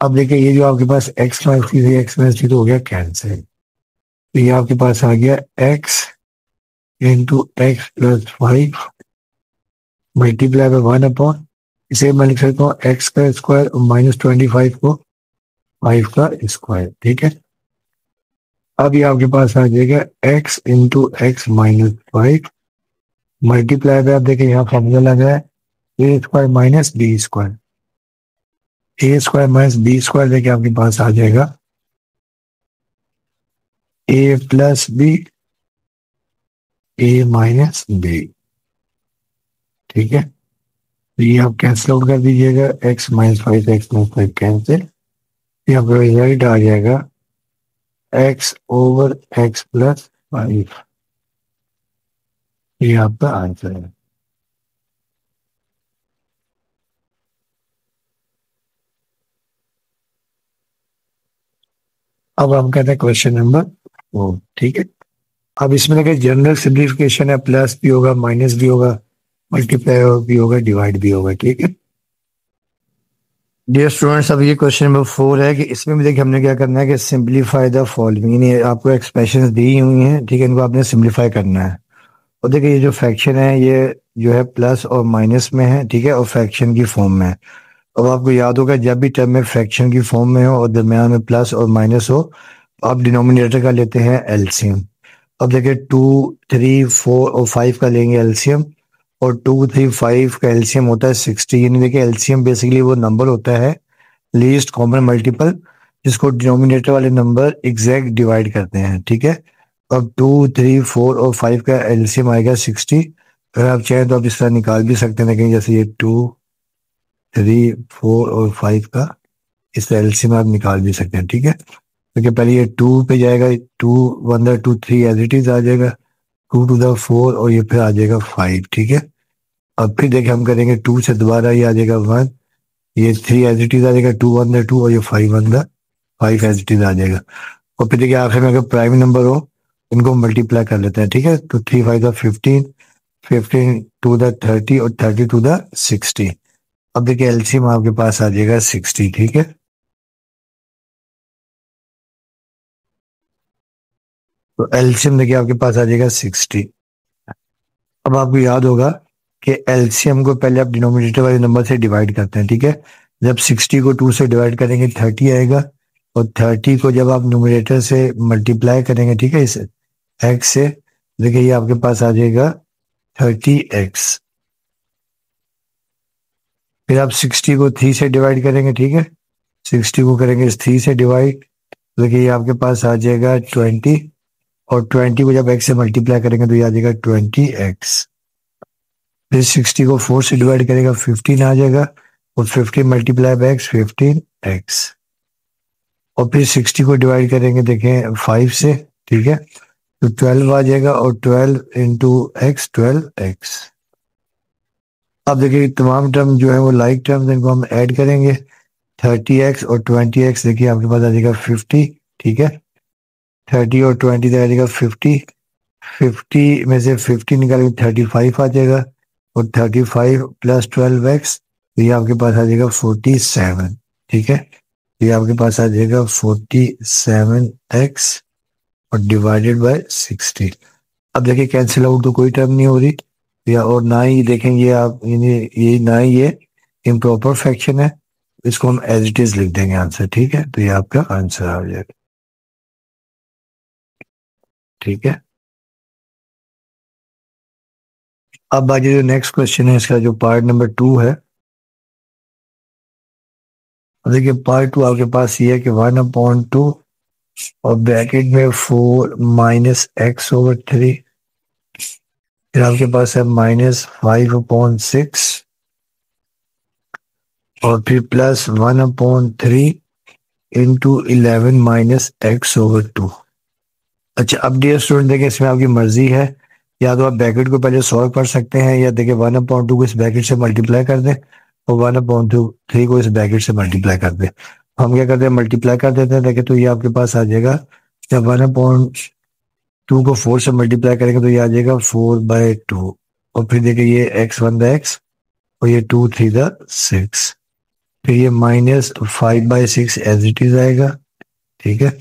अब देखिए ये जो आपके पास x माइनस 3 x माइनस 3 तो हो गया कैंसिल, तो ये आपके पास आ गया x into x plus 5 multiply by 1 upon, इसे मैं लिख सकता हूँ x का स्क्वायर और माइनस 25 को 5 का स्क्वायर, ठीक है। अब ये आपके पास आ जाएगा x into x minus 5 multiply by, आप देखिए यहाँ फॉर्मूला लगा है ए स्क्वायर माइनस बी स्क्वायर, ए स्क्वायर माइनस बी स्क्वायर देखिए आपके पास आ जाएगा ए प्लस बी ए माइनस बी, ठीक है। तो ये आप कैंसिल आउट कर दीजिएगा, x minus 5 x minus 5 cancel, यहाँ पर रिजल्ट आ जाएगा x ओवर x प्लस 5, ये आपका आंसर है। अब हम कहते हैं क्वेश्चन नंबर 4, ठीक है। अब इसमें देखिए जनरल सिंप्लीफिकेशन है, प्लस भी होगा माइनस भी होगा मल्टीप्लाई भी होगा डिवाइड भी होगा, ठीक है। डियर स्टूडेंट्स अब ये क्वेश्चन नंबर 4 है कि इसमें भी देखिए हमने क्या करना है कि सिंप्लीफाई द फॉलोइंग, यानी आपको एक्सप्रेशंस दी हुई हैं, ठीक है, इनको आपने सिंप्लीफाई करना है। और देखिए ये जो फ्रैक्शन है ये जो है प्लस और माइनस में है, ठीक है, और फ्रैक्शन की फॉर्म में है। अब आपको याद होगा जब भी टर्म में फ्रैक्शन की फॉर्म में हो और दरम्यान में प्लस और माइनस हो, आप डिनोमिनेटर का लेते हैं एलसीएम। अब देखिए 2 3 4 और 5 का लेंगे एलसीएम, और 2 3 5 का एलसीएम होता है 60, यानी देखिए एलसीएम बेसिकली वो नंबर होता है लीस्ट कॉमन मल्टीपल जिसको डिनोमिनेटर वाले नंबर एग्जैक्ट डिवाइड करते हैं, ठीक है। अब 2, 3, 4 और 5 का एलसीएम आएगा 60। अगर आप चाहें तो आप इस तरह निकाल भी सकते हैं, लेकिन जैसे ये 2, 3, 4 और 5 का इस तरह एलसीएम आप निकाल भी सकते हैं, ठीक है। क्योंकि पहले ये 2 पे जाएगा, 2 1 2 3 एज इट इज आ जाएगा, 2 to the 4 और ये फिर आ जाएगा 5, ठीक है। अब फिर देखिए हम करेंगे 2 से दोबारा ये आ जाएगा 1, ये 3 एज इट इज आ जाएगा, 2 1 2 और ये 5 एज इट इज आ जाएगा। और फिर देखिए आखिर में अगर प्राइम नंबर हो इनको मल्टीप्लाई कर लेते हैं, ठीक है। तो 3 5 15, 15 to the 30 और 30 to the 60। अब देखिए एलसीएम आपके पास आ जाएगा 60, ठीक है। तो एलसीएम देखिए आपके पास आ जाएगा 60। अब आपको याद होगा कि एलसीएम को पहले आप डिनोमिनेटर वाले नंबर से डिवाइड करते हैं, ठीक है। जब 60 को 2 से डिवाइड करेंगे 30 आएगा, और 30 को जब आप न्यूमरेटर से मल्टीप्लाई करेंगे, ठीक है, इस एक्स से, देखिए ये आपके पास आ जाएगा 30x। फिर आप 60 को 3 से डिवाइड करेंगे, ठीक है, 60 को करेंगे इस 3 से डिवाइड, देखिए ये आपके पास आ जाएगा 20। और 20 को जब x से मल्टीप्लाई करेंगे तो ये आ जाएगा 20x। फिर 60 को 4 से डिवाइड करेगा 15 आ जाएगा, और 15 मल्टीप्लाई बाय x 15x। और फिर 60 को डिवाइड करेंगे देखें 5 से, ठीक है, तो 12 आ जाएगा, और 12 इंटू एक्स 12x। अब देखिए तमाम टर्म जो है वो लाइक टर्म्स, इनको हम ऐड करेंगे, 30x और 20x, देखिए आपके पास आ जाएगा 50, ठीक है। 30 और 20 आ जाएगा 50, 50 में से 50 निकालेंगे 35 आ जाएगा, और 35 प्लस 12x, तो ये आपके पास आ जाएगा 47, ठीक है। ये आपके पास आ जाएगा 47x और डिवाइडेड बाय 60। अब देखिए कैंसिल आउट तो कोई टर्म नहीं हो रही, या और ना ही देखेंगे आप ये ना ही ये इम्प्रॉपर फ्रैक्शन है, इसको हम एज इट इज लिख देंगे आंसर, ठीक है। तो ये आपका आंसर आ जाएगा, ठीक है। अब आगे जो नेक्स्ट क्वेश्चन है इसका जो पार्ट नंबर 2 है, अब देखिए पार्ट 2 आपके पास ये है कि 1/2 और ब्रैकेट में 4 - x/3, फिर आपके पास है -5/6, और फिर प्लस 1/3 इंटू 11 - x/2। अच्छा अब डियर स्टूडेंट देखिए इसमें आपकी मर्जी है, या तो आप ब्रैकेट को पहले सॉल्व कर सकते हैं, या देखिए 1/2 को इस ब्रैकेट से मल्टीप्लाई कर दें, और 1/3 को इस ब्रैकेट से मल्टीप्लाई कर दें। हम क्या करते हैं, मल्टीप्लाई कर देते हैं, देखिए तो ये आपके पास आ जाएगा, जब 1/2 को 4 से मल्टीप्लाई करेंगे तो ये आ जाएगा 4/2, और फिर देखिए ये x1/x, और ये 2 3 6, फिर ये -5/6 एज इट इज आएगा, ठीक है।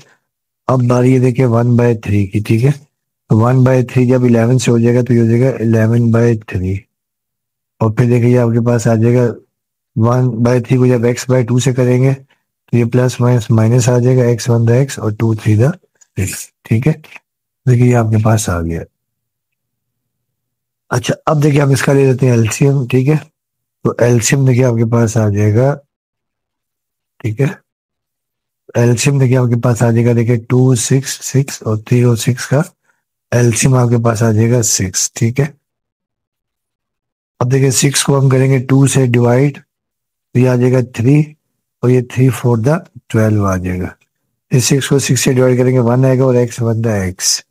अब बारी ये देखिए 1/3 की, ठीक है। तो 1/3 जब 11 से हो जाएगा तो ये हो जाएगा 11/3, और फिर देखिए ये आपके पास आ जाएगा 1/3 को जब x/2 से करेंगे तो ये प्लस माइनस माइनस आ जाएगा, x1/x और 2 3 6, ठीक है। देखिए ये आपके पास आ गया। अच्छा अब देखिए हम इसका ले लेते हैं एलसीएम, ठीक है। तो एलसीएम देखिए आपके पास आ जाएगा, ठीक है। एलसीएम देखिए आपके पास आ जाएगा, देखिए 2 6 6 और 3 और 6 का एलसीएम आपके पास आ जाएगा 6, ठीक है। अब देखिए 6 को हम करेंगे 2 से डिवाइड, तो ये आ जाएगा 3, और ये 3 4 12 आ जाएगा। फिर 6 को 6 से डिवाइड करेंगे 1 आएगा, और x1/x।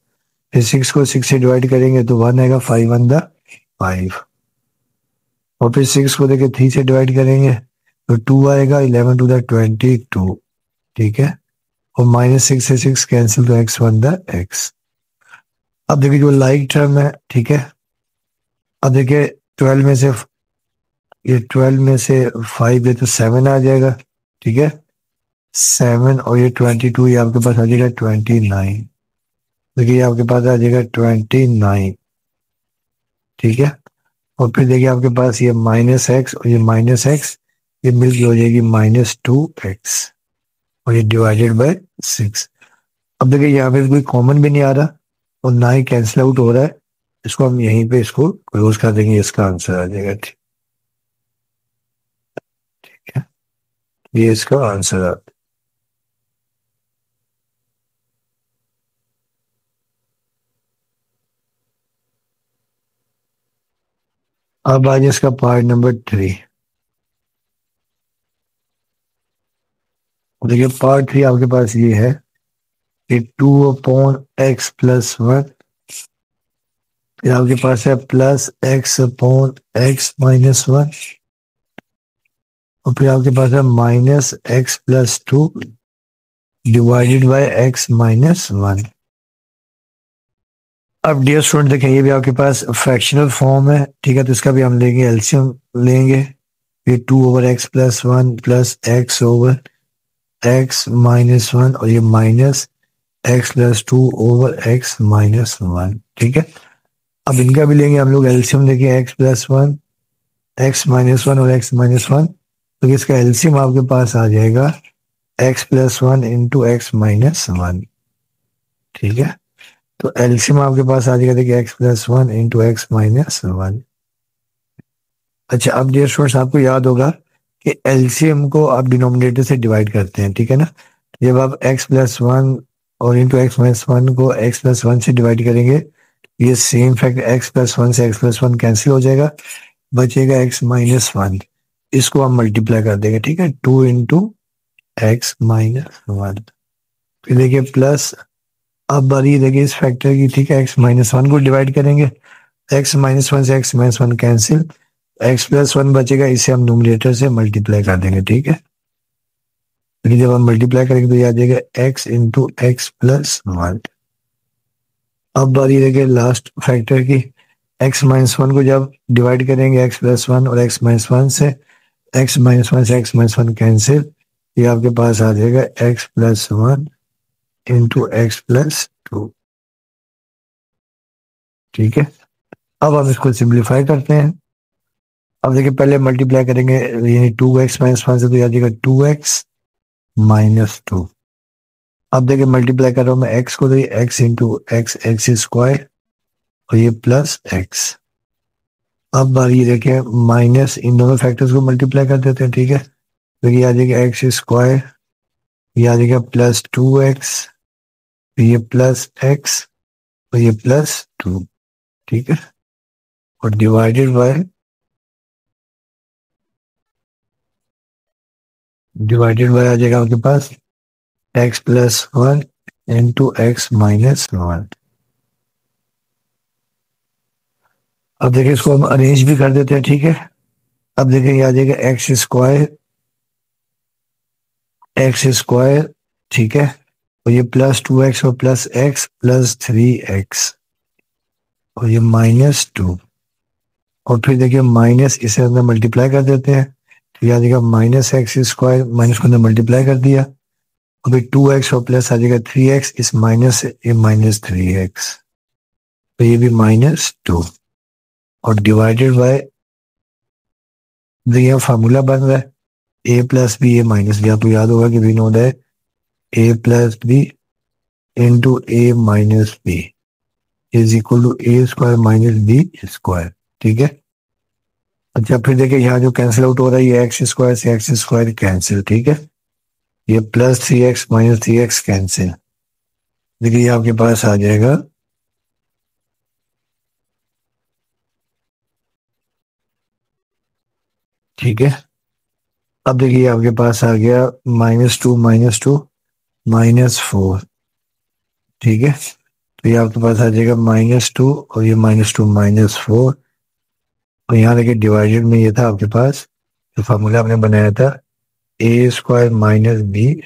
फिर 6 को 6 से डिवाइड करेंगे तो 1 आएगा, 5 और फिर 6 को देखिए 3 से डिवाइड करेंगे तो 2 आएगा, 11 to the 22, ठीक है। और -6 से 6 कैंसिल, तो x1/x। अब देखिए जो लाइक टर्म है, ठीक है। अब देखिए 12 में से ये 12 में से 5 है तो 7 आ जाएगा, ठीक है। 7 और ये 22, ये आपके पास आ जाएगा 29, देखिए ये आपके पास आ जाएगा 29, ठीक है। और फिर देखिए आपके पास ये -x और ये -x, ये मिलकर हो जाएगी -2x, और ये डिवाइडेड बाय 6। अब देखिए यहाँ पे कोई कॉमन भी नहीं आ रहा, और ना ही कैंसिल आउट हो रहा है, इसको हम यहीं पे इसको क्लोज कर देंगे, इसका आंसर आ जाएगा, ठीक है। ये इसका आंसर आ अब आज इसका पार्ट नंबर 3। देखिए पार्ट 3 आपके पास ये है कि 2/x+1, फिर आपके पास है +x/x-1, और फिर आपके पास है -x+2 डिवाइडेड बाय x-1। अब डियर स्टूडेंट देखें, ये भी आपके पास फ्रैक्शनल फॉर्म है, ठीक है। तो इसका भी हम लेंगे एलसीएम लेंगे। ये 2/x+1 प्लस x/x-1 और ये -x+2/x-1, ठीक है। अब इनका भी लेंगे हम लोग एलसीएम, देखिए x+1 x-1 और x-1, तो इसका एलसीएम आपके पास आ जाएगा x+1 इंटू x-1, ठीक है। तो एलसीएम आपके पास आ जाएगा, देखिए x+1 इंटू x-1। अच्छा, अब डियर स्टूडेंट्स आपको याद होगा कि एलसीएम को आप डिनोमिनेटर से डिवाइड करते हैं, ठीक है ना। जब आप x+1 और इंटू x-1 को x+1 से डिवाइड करेंगे, ये सेम फैक्ट x+1 से x+1 कैंसिल हो जाएगा, बचेगा x-1। इसको हम मल्टीप्लाई कर देंगे, ठीक है, 2 इंटू x-1। फिर देखिए प्लस, अब बारी देखिए इस फैक्टर की, ठीक है, x-1 को डिवाइड करेंगे, x-1 से x-1 कैंसिल, x+1 बचेगा, इसे हम न्यूमरेटर से मल्टीप्लाई कर देंगे, ठीक है। फिर जब हम मल्टीप्लाई करेंगे तो ये आ जाएगा x इंटू x+1। अब बारी देखिए लास्ट फैक्टर की, x-1 को जब डिवाइड करेंगे x+1 और x-1 से, x-1 से x-1 कैंसिल, ये आपके पास आ जाएगा x+1 इंटू x+2, ठीक है। अब हम इसको सिंप्लीफाई करते हैं। अब देखिए पहले मल्टीप्लाई करेंगे, यानी 2x-1 से, तो ये आ जाएगा 2x-2। अब देखिए मल्टीप्लाई कर रहा हूँ मैं x को, तो ये x इंटू x² और ये प्लस x। अब बारी देखिए माइनस, इन दोनों फैक्टर्स को मल्टीप्लाई कर देते हैं, ठीक है। तो ये आ जाएगा x², ये आ जाएगा +2x, ये प्लस x और ये +2, ठीक है। और डिवाइडेड बाय आ जाएगा आपके पास x+1 इंटू x-1। अब देखिए इसको हम अरेंज भी कर देते हैं, ठीक है। अब देखिए ये आ जाएगा x², ठीक है, और ये +2x और प्लस x +3x और ये -2, और फिर देखिए माइनस इसे अंदर मल्टीप्लाई कर देते हैं, तो ये आ जाएगा -x², माइनस को अंदर मल्टीप्लाई कर दिया, और फिर 2x और प्लस आ जाएगा 3x, इस माइनस से ये -3x, तो ये भी -2, और डिवाइडेड बाय, देखिए फार्मूला बन रहा है a+b, a-b, आपको याद होगा कि we know that a+b into a-b is equal to a² - b², ठीक है। अच्छा फिर देखिए यहाँ जो कैंसिल आउट हो रहा है, ये x² से x² कैंसिल, ठीक है। ये +3x - 3x कैंसिल, देखिए ये आपके पास आ जाएगा, ठीक है। अब देखिए आपके पास आ गया -2 -4, ठीक है। तो ये आपके पास आ जाएगा -2 और ये -2 -4, और यहाँ देखिए डिवाइडेड में ये था आपके पास जो फार्मूला आपने बनाया था a² - b²।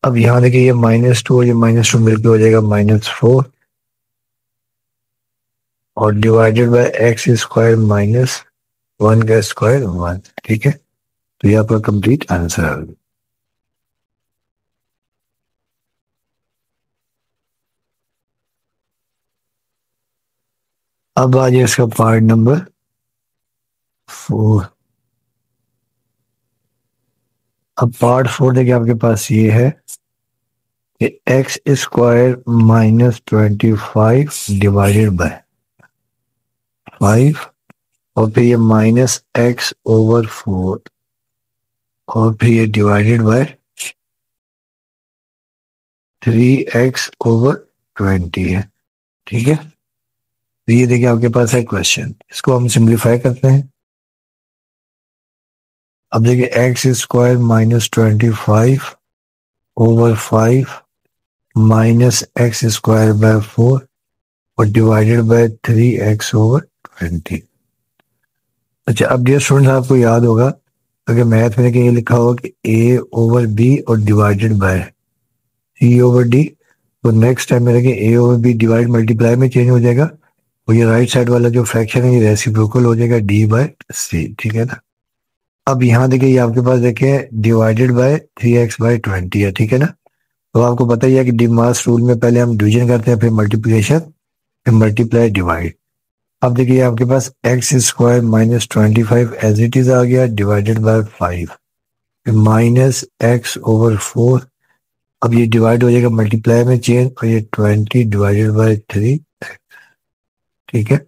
अब यहाँ देखिए ये -2 और ये -2 मिलकर हो जाएगा -4, और डिवाइडेड बाय x² - 1 का स्क्वायर 1, ठीक है। तो ये आपका कंप्लीट आंसर आ गया। अब आ जाए इसका पार्ट नंबर 4। अब पार्ट 4 देखिए आपके पास ये है कि x² - 25 डिवाइडेड बाय 5, और फिर ये -x/4, और फिर ये डिवाइडेड बाय 3x/20 है, ठीक है। तो ये देखिए आपके पास है क्वेश्चन, इसको हम सिंप्लीफाई करते हैं। अब देखिए x square minus 25 over 5 minus x square by 4 और डिवाइडेड बाय 3x ओवर 20। अच्छा, अब डियर स्टूडेंट्स आपको याद होगा अगर मैथ में ये लिखा होगा कि a ओवर b और divided bye c over d, तो नेक्स्ट टाइम मेरे के a over b divide multiply में चेंज हो जाएगा और ये राइट साइड वाला जो फ्रैक्शन है ये रेसिप्रोकल हो जाएगा d बाय c, ठीक है ना। अब यहाँ देखिए ये आपके पास देखिए डिवाइडेड बाय 3x/20 है, ठीक है ना। तो आपको पता ही है कि डिमास रूल में पहले हम डिवीजन करते हैं, फिर मल्टीप्लिकेशन, फिर मल्टीप्लाई डिवाइड। अब देखिए आपके पास x square minus 25 as it is आ गया डिवाइडेड बाय 5 फिर माइनस एक्स ओवर 4। अब ये डिवाइड हो जाएगा मल्टीप्लाई में चेंज और ये 20 डिवाइडेड बाय 3, ठीक है।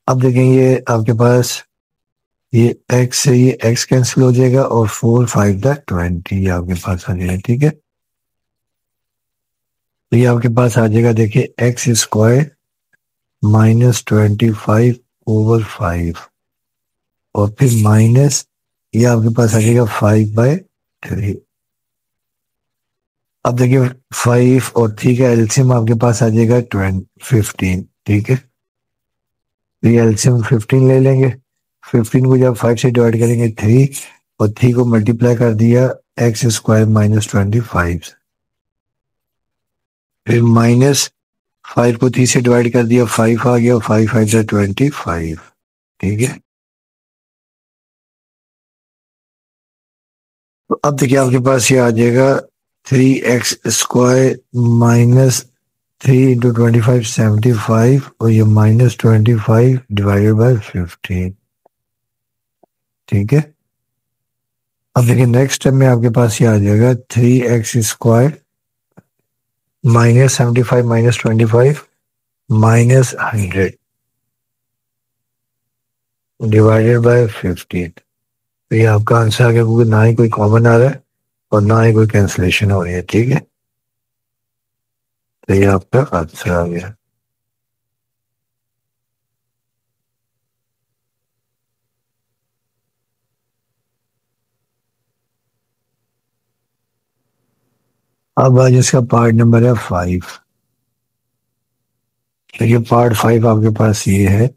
अब देखें ये आपके पास ये x से ये x कैंसिल हो जाएगा और 4 5 20 ये आपके पास आ जाएगा, ठीक है। तो ये आपके पास आ जाएगा देखिए एक्स स्क्वायर माइनस 25 ओवर 5 और फिर माइनस ये आपके पास आ जाएगा 5/3। अब देखिए 5 और 3 का एलसीएम आपके पास आ जाएगा 15, ठीक है। तो ये एलसीएम 15 ले लेंगे। 15 को जब 5 से डिवाइड करेंगे 3 और 3 को मल्टीप्लाई कर दिया एक्स स्क्वायर माइनस 25, फिर माइनस 5 को 3 से डिवाइड कर दिया 5 आ गया, 5 5 25, ठीक है। तो अब देखिए आपके पास ये आ जाएगा 3x स्क्वायर माइनस 3 इंटू 25 75 और ये माइनस 25 डिवाइडेड बाय 15, ठीक है। अब देखिए नेक्स्ट स्टेप में आपके पास ये आ जाएगा 3x square minus 75 minus 25 minus 100 divided by 15। तो ये आपका आंसर आ गया क्योंकि ना ही कोई कॉमन आ रहा है और ना ही कोई कैंसिलेशन हो रही है, ठीक है। तो ये आपका आंसर आ गया। अब आज इसका पार्ट नंबर है 5। देखिए पार्ट 5 आपके पास ये है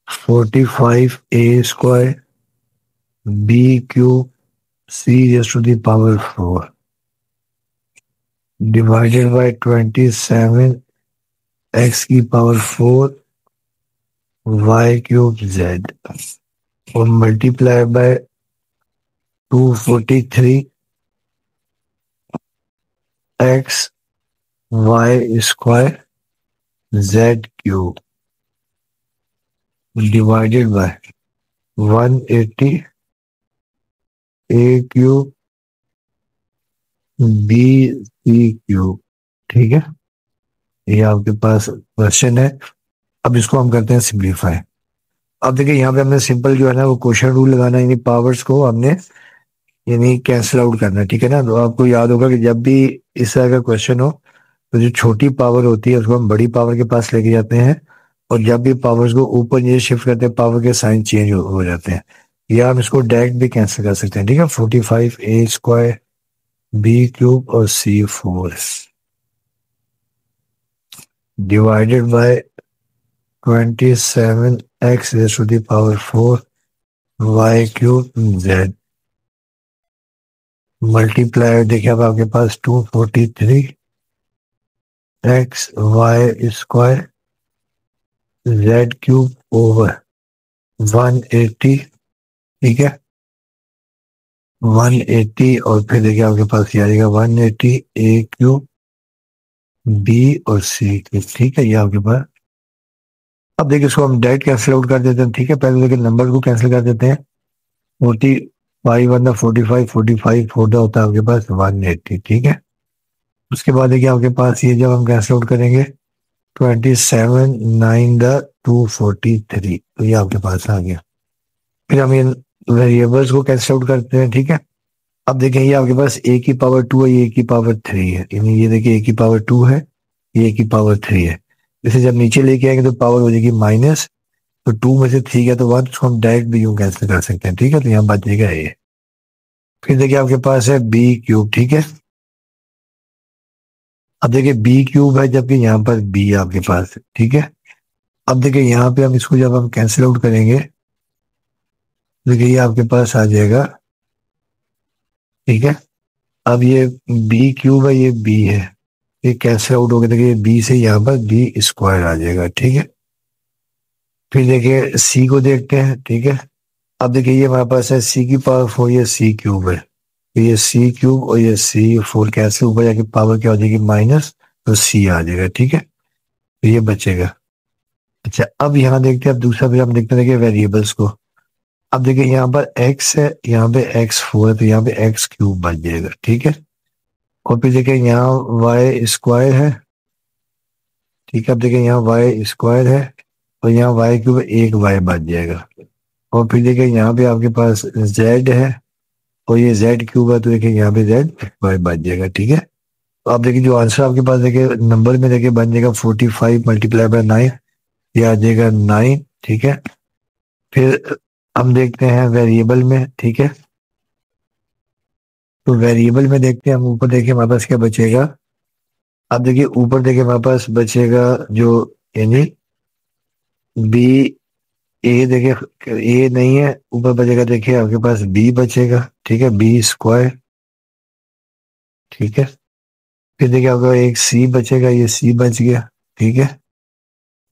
45a square b cube c raise to the power 4 divided by 27 x की पावर 4 y क्यूब z और multiply by 243 x y square z cube divided by 180 a cube b c cube, ठीक है। ये आपके पास क्वेश्चन है। अब इसको हम करते हैं सिंप्लीफाई। अब देखिए यहाँ पे हमने सिंपल जो है ना वो क्वेश्चन रूल लगाना है, यानी पावर्स को हमने यानी कैंसिल आउट करना है, ठीक है ना। तो आपको याद होगा कि जब भी इस तरह का क्वेश्चन हो तो जो छोटी पावर होती है उसको हम बड़ी पावर के पास लेके जाते हैं और जब भी पावर्स को ऊपर नीचे शिफ्ट करते हैं पावर के साइन चेंज हो जाते हैं, या हम इसको डायरेक्ट भी कैंसिल कर सकते हैं, ठीक है। 45a स्क्वायर b क्यूब और c4 divided by 27x raise to the power 4 y cube z multiply देखिए अब आपके पास 243 x y square z cube over 180, ठीक है। 180 और फिर देखिए आपके पास ये आ जाएगा 180 a क्यूब b और c क्यूब, ठीक है। ये आपके पास अब देखिए इसको हम डायरेक्ट कैंसिल आउट कर देते हैं, ठीक है। पहले देखिए नंबर को कैंसिल कर देते हैं। 45 वरना 45 45 4 होता है आपके पास 180, ठीक है। उसके बाद देखिए आपके पास ये जब हम कैंसिल आउट करेंगे 27 9 243, तो ये आपके पास आ गया। फिर हम ये वेरिएबल्स को कैंसिल आउट करते हैं, ठीक है। अब देखें ये आपके पास a की पावर 2 है, ये a की पावर 3 है, यानी ये देखिए a की पावर 2 है, ये a की पावर 3 है। इसे जब नीचे लेके आएंगे तो पावर हो जाएगी माइनस, तो 2 में से 3 गया तो 1, उसको हम डायरेक्ट भी यूं कैंसिल कर सकते हैं, ठीक है। तो यहाँ बच जाएगा ये। फिर देखिए आपके पास है बी क्यूब, ठीक है। अब देखिए बी क्यूब है जबकि यहाँ पर बी आपके पास है, ठीक है। अब देखिए यहाँ पे हम इसको जब हम कैंसिल आउट करेंगे, देखिए ये आपके पास आ जाएगा, ठीक है। अब ये बी क्यूब है, ये बी है, ये कैंसिल आउट हो गया, देखिए बी से यहाँ पर बी स्क्वायर आ जाएगा, ठीक है। फिर देखिए सी को देखते हैं, ठीक है। अब देखिए ये हमारे पास है सी की पावर 4, ये सी क्यूब है, तो ये सी क्यूब और ये सी 4 कैंसिल, ऊपर जाके पावर क्या हो जाएगी माइनस, तो सी आ जाएगा, ठीक है। तो ये बचेगा। अच्छा अब यहाँ देखते हैं, अब दूसरा फिर हम देखते हैं देखिए वेरिएबल्स को। अब देखिए यहाँ पर x है, यहाँ पे x4 है, तो यहाँ पे x क्यूब बच जाएगा, ठीक है। और फिर देखिए यहाँ y स्क्वायर है, ठीक है। अब देखिए यहाँ y स्क्वायर है और यहाँ y क्यूब, एक y बच जाएगा। और फिर देखिए यहाँ पे आपके पास z है और ये z क्यूब है, तो देखिए यहाँ पे z y बच जाएगा, ठीक है। तो आप देखिए जो आंसर आपके पास देखिए नंबर में देखिए बन जाएगा 45 मल्टीप्लाई बाय 9, ये आ जाएगा 9, ठीक है। फिर हम देखते हैं वेरिएबल में, ठीक है। तो वेरिएबल में देखते हैं हम, ऊपर देखिए हमारे पास क्या बचेगा। अब देखिए ऊपर देखिए हमारे पास बचेगा जो, यानी बी, ए देखिए ए नहीं है, ऊपर बचेगा देखिए आपके पास बी बचेगा, ठीक है, बी स्क्वायर, ठीक है। फिर देखिए आपका एक सी बचेगा, ये सी बच गया, ठीक है।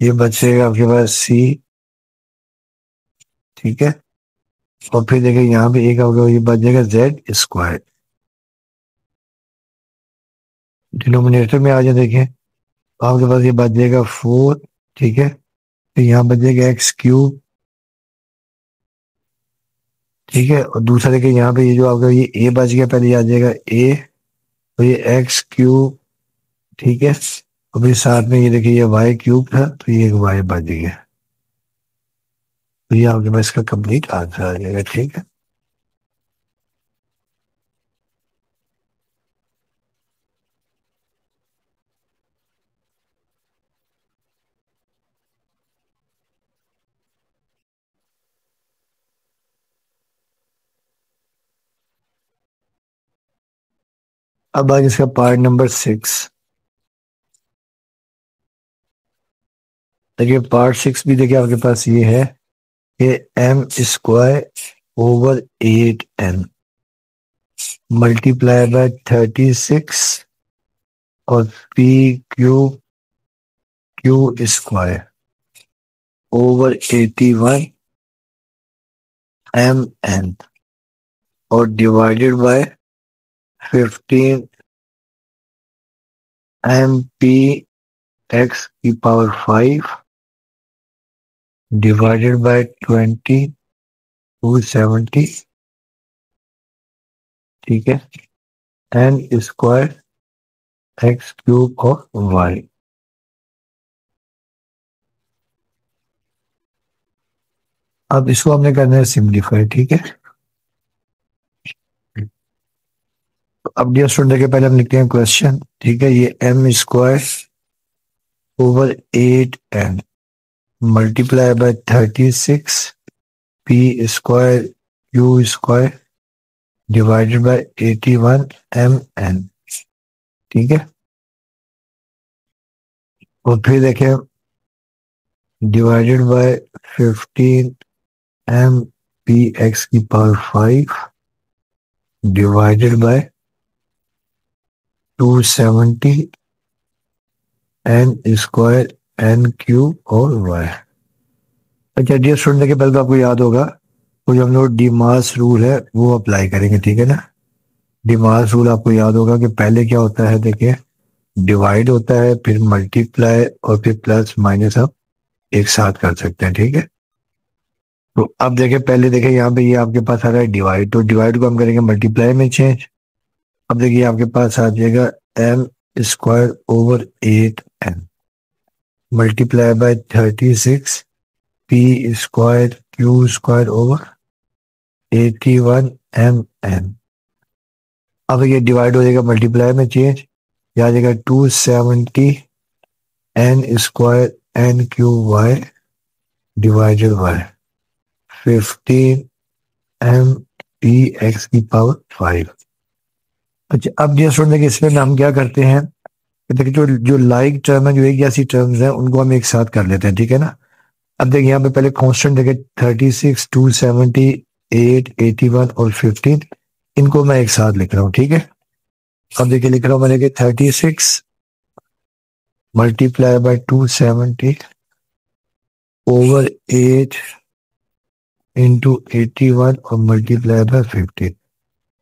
ये बचेगा आपके पास सी, ठीक है। और फिर देखिए यहाँ पे एक आपका ये बच जाएगा जेड स्क्वायर, डिनोमिनेटर में आ जाए देखिए, तो आपके पास ये बच जाएगा 4, ठीक है। तो यहाँ बच जाएगा एक्स क्यूब, ठीक है। और दूसरा देखिए यहाँ पे ये जो आपका ये ए बच गया, पहले ये आ जाएगा ए, और ये एक्स क्यूब, ठीक है। और फिर साथ में ये देखिए ये वाई क्यूब था, तो ये एक वाई बच गया। तो ये आपके पास इसका कंप्लीट आंसर आ जाएगा, ठीक है। अब आज इसका पार्ट नंबर 6। देखिए पार्ट 6 भी देखिए आपके पास ये है कि m square over 8n multiply by 36 और p cube q square over 81 m n और divided by 15 m p x की पावर 5 डिवाइडेड बाय 270, ठीक है, एन स्क्वायर एक्स क्यूब और वाई। अब इसको हमने करना है सिंप्लीफाई, ठीक है। तो अब डियर स्टूडेंट के पहले हम लिखते हैं क्वेश्चन, ठीक है। ये m square over 8n multiply by 36 p square q square divided by 81 m n, ठीक है। और फिर देखें divided by 15 m p x की power 5 divided by 270 n square n cube और वाई। अच्छा डियर स्टूडेंट देखिए पहले तो आपको याद होगा, तो जो हम लोग डिमास रूल है वो अप्लाई करेंगे, ठीक है ना। डिमास रूल आपको याद होगा कि पहले क्या होता है, देखिए डिवाइड होता है, फिर मल्टीप्लाई और फिर प्लस माइनस आप एक साथ कर सकते हैं, ठीक है। तो अब देखिए पहले देखिए यहाँ पे ये आपके पास आ रहा है डिवाइड, तो डिवाइड को हम करेंगे मल्टीप्लाई में चेंज। अब देखिए आपके पास आ जाएगा m square over 8n multiply by 36 p square q square over 81 m n. अब ये डिवाइड हो जाएगा मल्टीप्लाई में चेंज, ये आ जाएगा 270 n square n cube y divided by 15 p x की पावर 5। अच्छा, अब डियर स्टूडेंट देखिए इसमें हम क्या करते हैं कि देखिए जो जो लाइक टर्म है, जो एक जैसी टर्म्स हैं, उनको हम एक साथ कर लेते हैं, ठीक है ना। अब देखिए यहाँ पे पहले कांस्टेंट देखिए 36, 278, 81 और 15, इनको मैं एक साथ लिख रहा हूँ, ठीक है। अब देखिए लिख रहा हूँ मैंने कि 36 मल्टीप्लाई बाय 270 ओवर 8 इंटू 81 और मल्टीप्लाई बाय 15।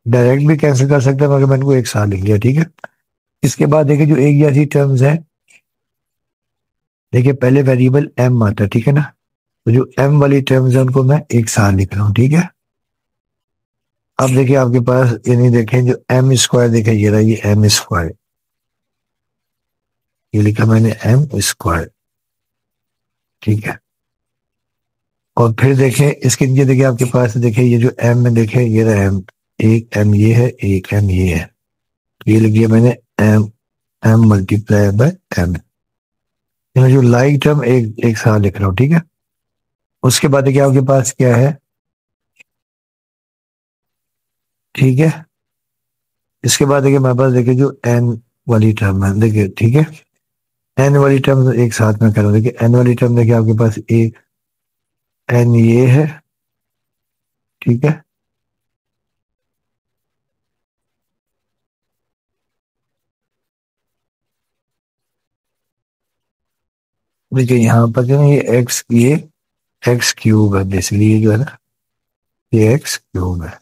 डायरेक्ट भी कैंसिल कर सकते हैं मगर मैंने को एक साथ लिख लिया, ठीक है। इसके बाद देखिए जो एक जैसी टर्म्स है, देखिए पहले वेरिएबल m आता है, ठीक है ना। तो जो m वाली टर्म्स है उनको मैं एक साथ लिख रहा हूँ, ठीक है। अब देखिए आपके पास यानी देखें जो एम स्क्वायर, देखिए ये रहा, ये एम स्क्वायर, ये लिखा मैंने एम स्क्वायर, ठीक है। और फिर देखें इसके नीचे देखिए आपके पास, देखिए ये जो एम में देखें ये रहा एम, एक एम ये है, एक एम ये है, ये लिख दिया मैंने m, m multiply by m. जो लाइक टर्म एक एक साथ लिख रहा हूँ, ठीक है। उसके बाद देखिए आपके पास क्या है, ठीक है। इसके बाद देखिए मेरे पास देखिए जो एन वाली टर्म है, देखिए ठीक है, एन वाली टर्म एक साथ में करो। देखिए एन वाली टर्म देखिए आपके पास एक एन ये है, ठीक है। देखिए यहाँ पर जो है ये एक्स, ये एक्स क्यूब है बेसिकली, ये जो है ना ये एक्स क्यूब है,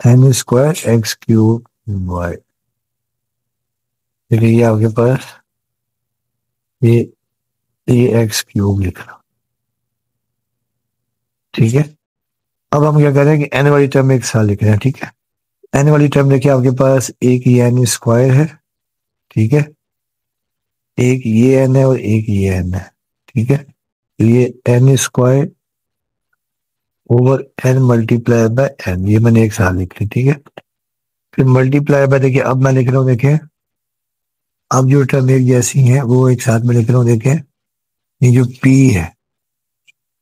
n square x cube y. देखिए ये आपके पास ये ये एक्स क्यूब लिख रहा हूं, ठीक है। अब हम क्या करें कि एन वाली टर्म एक साथ लिख रहे हैं, ठीक है। एन वाली टर्म देखिए आपके पास एक ये एन स्क्वायर है, ठीक है, एक ये एन है और एक ये एन है, ठीक है। तो ये n square over n multiply by n, ये मैंने एक साथ लिख ली, ठीक है। फिर मल्टीप्लाई बाय, देखिए अब मैं लिख रहा हूँ, देखें अब जो टर्म एक जैसी है वो एक साथ में लिख रहा हूँ, देखें ये जो पी है,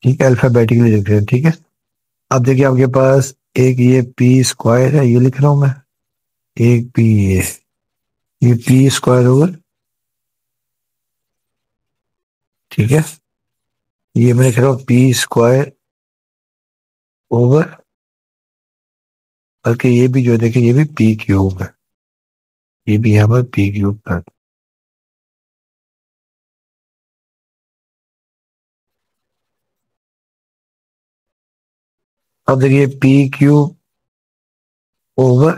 ठीक है, अल्फाबेटिकली लिख रहे हैं, ठीक है। अब देखिए आपके पास एक ये पी स्क्वायर है, ये लिख रहा हूं मैं, एक पी ये पी स्क्वायर ओवर, ठीक है, ये मैं लिख रहा हूँ पी स्क्वायर ओवर, बल्कि ये भी जो है देखिए ये भी पी क्यूब है, ये भी यहाँ पर पी क्यूब है। अब देखिए पी क्यूब ओवर,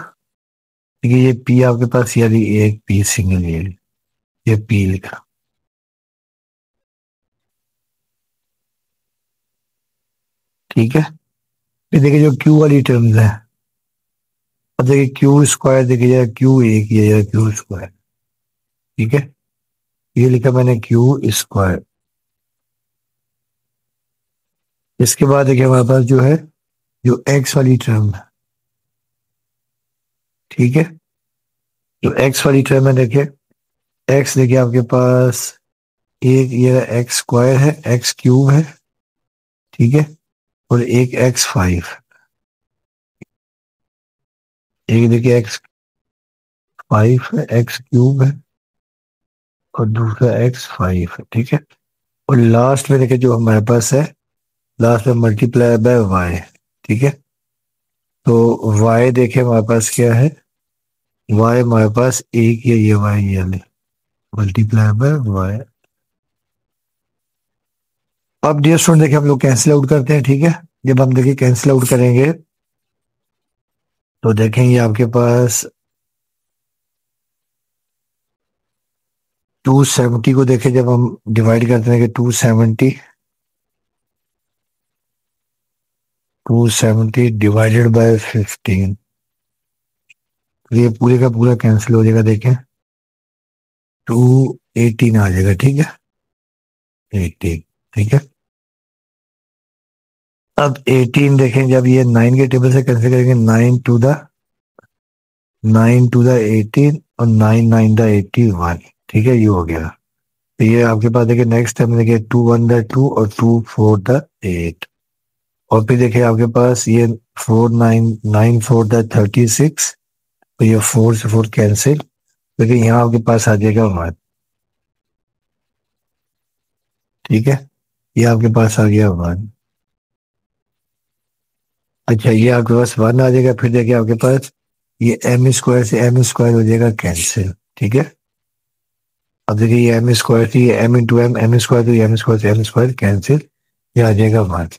देखिए ये पी आपके पास यानी एक पी सिंगल, ये पी लिखा, ठीक है। फिर देखिए जो क्यू वाली टर्म्स है, अब देखिए क्यू स्क्वायर, देखिए जरा क्यू एक, ये जरा क्यू स्क्वायर, ठीक है, ये लिखा मैंने क्यू स्क्वायर। इसके बाद देखिए हमारे पास जो है जो एक्स वाली टर्म है, ठीक है। जो एक्स वाली टर्म है, देखिए एक्स देखिए आपके पास एक ये एक्स स्क्वायर है, एक्स क्यूब है, ठीक है, और एक एक्स 5, एक देखिए एक्स 5 है, एक्स क्यूब है, और दूसरा एक्स 5 है, ठीक है। और लास्ट में देखिए जो हमारे पास है, लास्ट में मल्टीप्लाई बाय वाई, ठीक है। तो वाई देखिए हमारे पास क्या है, वाई हमारे पास एक ये वाई ये मल्टीप्लाई बाय वाई। अब डियर स्टूडेंट देखिए हम लोग कैंसिल आउट करते हैं, ठीक है। जब हम देखिए कैंसिल आउट करेंगे तो देखेंगे आपके पास 270 को देखें, जब हम डिवाइड करते हैं कि 270 डिवाइडेड बाय 15, तो ये पूरे का पूरा कैंसिल हो जाएगा, देखें 218 आ जाएगा, ठीक है, 18, ठीक है। अब 18 देखें, जब ये 9 के टेबल से कैंसिल करेंगे, 9 टू द 18 और 9 9 द 81, ठीक है, ये हो गया। तो ये आपके पास देखिए नेक्स्ट टाइम देखिए 2 1 2 और 2 4 8। और फिर देखिए आपके पास ये 4 9 9 4 36। तो ये 4 से 4 कैंसिल। देखिए यहाँ आपके पास आ जाएगा 1। ठीक है, ये आपके पास आ गया 1। अच्छा, ये आपके पास 1 आ जाएगा। फिर देखिए आपके पास ये एम स्क्वायर से एम स्क्वायर हो जाएगा कैंसिल। ठीक है, अब देखिए ये एम स्क्वायर थी, ये m into m, m square तो एम स्क्वायर से एम स्क्वायर कैंसिल, ये आ जाएगा 1।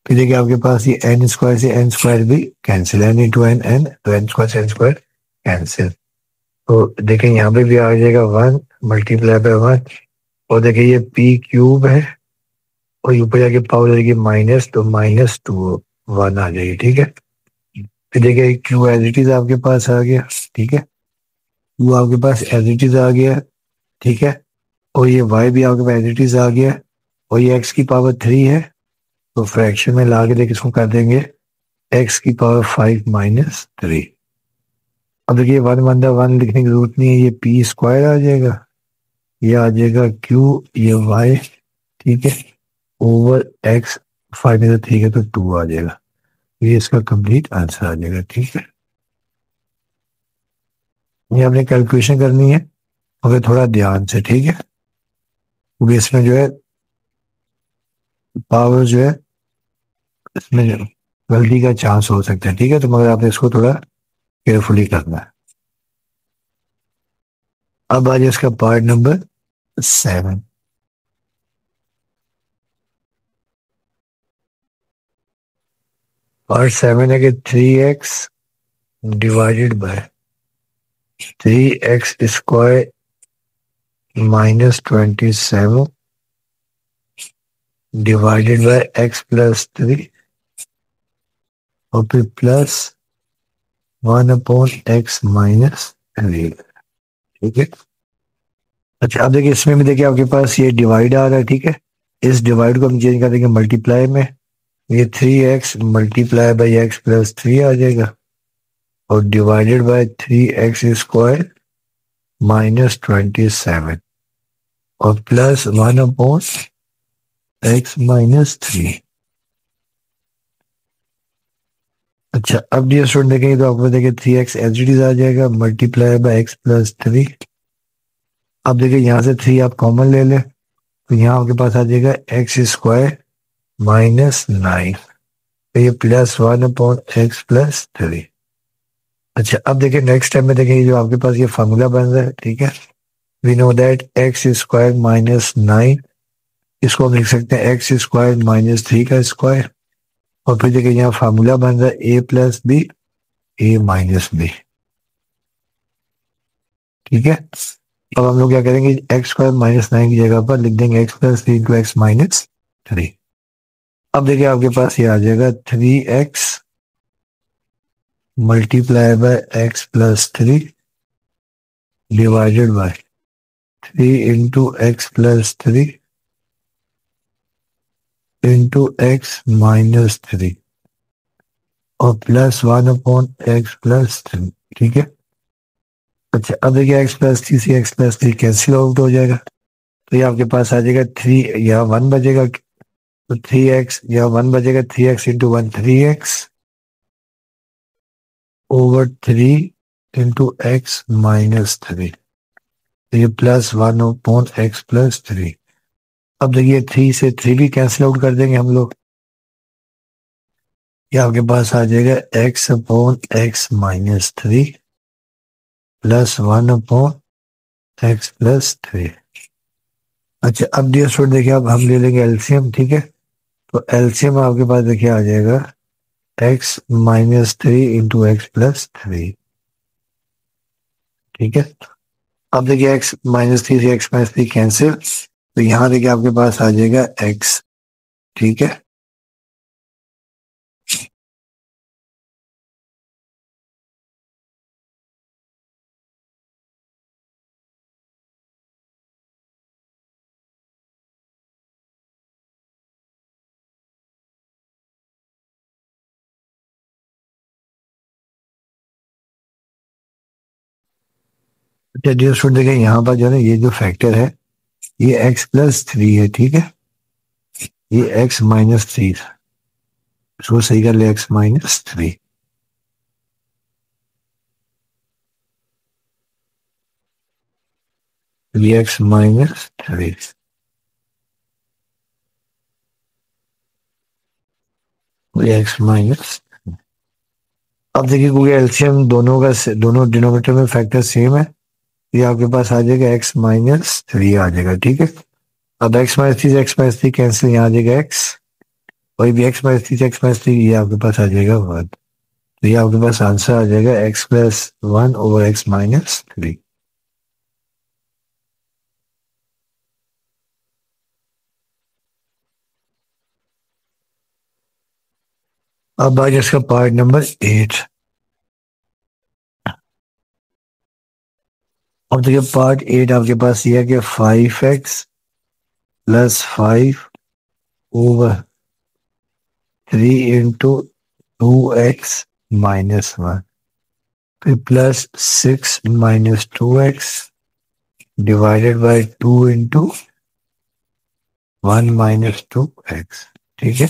फिर देखिए आपके पास ये एन स्क्वायर से एन स्क्वायर भी cancel, n into n n, तो एन स्क्वायर से एन स्क्वायर कैंसिल। तो देखिए यहाँ पे भी आ जाएगा 1 मल्टीप्लाई बाय 1। और देखिए ये पी क्यूब है और ऊपर जाके पावर हो जाएगी माइनस, तो -2 1 आ जाएगी। ठीक है, फिर देखिए क्यू एज इट इज आपके पास आ गया। ठीक है, क्यू आपके पास एज इट इज आ गया। ठीक है, और ये वाई भी आपके पास एज इट इज आ गया। और ये एक्स की पावर 3 है, तो फ्रैक्शन में ला के देखिए इसको कर देंगे एक्स की पावर 5 - 3। अब देखिए 1 1 लिखने की जरूरत नहीं है, ये पी स्क्वायर आ जाएगा, ये आ जाएगा क्यू, ये वाई। ठीक है, ओवर एक्स, 5 में से 3 है तो 2 आ जाएगा। ये इसका कंप्लीट आंसर आ जाएगा। ठीक है, ये आपने कैलकुलेशन करनी है मगर थोड़ा ध्यान से। ठीक है, क्योंकि इसमें जो है पावर जो है, इसमें जो गलती का चांस हो सकता है। ठीक है, तो मगर आपने इसको थोड़ा केयरफुली करना है। अब आ जाए इसका पार्ट नंबर 7। पार्ट 7 है कि 3x divided by 3x² -27 divided by x+3 और फिर +1/x-3। ठीक है, अच्छा अब देखिए इसमें भी देखिए आपके पास ये डिवाइड आ रहा है। ठीक है, इस डिवाइड को हम चेंज कर देंगे मल्टीप्लाई में। ये 3x मल्टीप्लाई बाई x+3 आ जाएगा और डिवाइडेड बाय 3x² -27 और +1/x-3। अच्छा, अब ये स्टूडेंट देखेंगे तो आपको देखिए 3x एच डी आ जाएगा मल्टीप्लाई बाय x+3। अब देखिए यहाँ से 3 आप कॉमन ले लें, तो यहाँ आपके पास आ जाएगा x² -9। तो ये +1/x+3। अच्छा, अब देखिए नेक्स्ट स्टेप में देखिए जो आपके पास ये फार्मूला बन रहा है। ठीक है, वी नो दैट x² -9, इसको हम लिख सकते हैं x² -3 का स्क्वायर। और फिर देखिए यहाँ फार्मूला बन रहा है a+b a-b। ठीक है, अब हम लोग क्या करेंगे, x² -9 की जगह पर लिख देंगे x+3 इंटू एक्स माइनस 3। अब देखिए आपके पास ये आ जाएगा 3x multiply by x+3 divided by 3 into x+3 into x-3 और +1/x+3। ठीक है, अच्छा अब देखिए x+3 से x+3 कैंसिल आउट हो जाएगा, तो ये आपके पास आ जाएगा 3, या 1 बचेगा, तो 3x या 1 बचेगा, 3x into 1 3x over 3 into x-3। तो ये +1/x+3। अब देखिए 3 से 3 भी कैंसिल आउट कर देंगे हम लोग, ये आपके पास आ जाएगा x/x-3 +1/x+3। अच्छा, अब डियर स्टूडेंट देखिए अब हम ले लेंगे एलसीएम। ठीक है, तो एलसीएम आपके पास देखिए आ जाएगा x-3 इंटू x+3। ठीक है, अब देखिए x-3 से x-3 कैंसिल, तो यहाँ देखिए आपके पास आ जाएगा x। ठीक है, अच्छा डियर स्टूडेंट देखिए यहाँ पर जो है ना ये जो फैक्टर है ये x प्लस थ्री है, ठीक है, ये x माइनस थ्री, इसको सही कर ले, x माइनस थ्री, ये x माइनस थ्री, ये x माइनस। अब देखिए क्योंकि एलसीएम दोनों का दोनों डिनोमिनेटर में फैक्टर सेम है, ये आपके पास आ जाएगा x माइनस थ्री आ जाएगा, ठीक है। अब x माइनस थ्री से x माइनस थ्री कैंसिल, यहाँ आ जाएगा x, वही भी x माइनस थ्री से x माइनस थ्री, ये आपके पास आ जाएगा वन। तो ये आपके पास आंसर आ जाएगा x plus one over x minus three. अब आ जाए इसका पार्ट नंबर 8। अब देखिए पार्ट 8 आपके पास ये है कि 5x plus five over three into two x minus one, फिर plus six minus two x divided by two into one minus two x, ठीक है।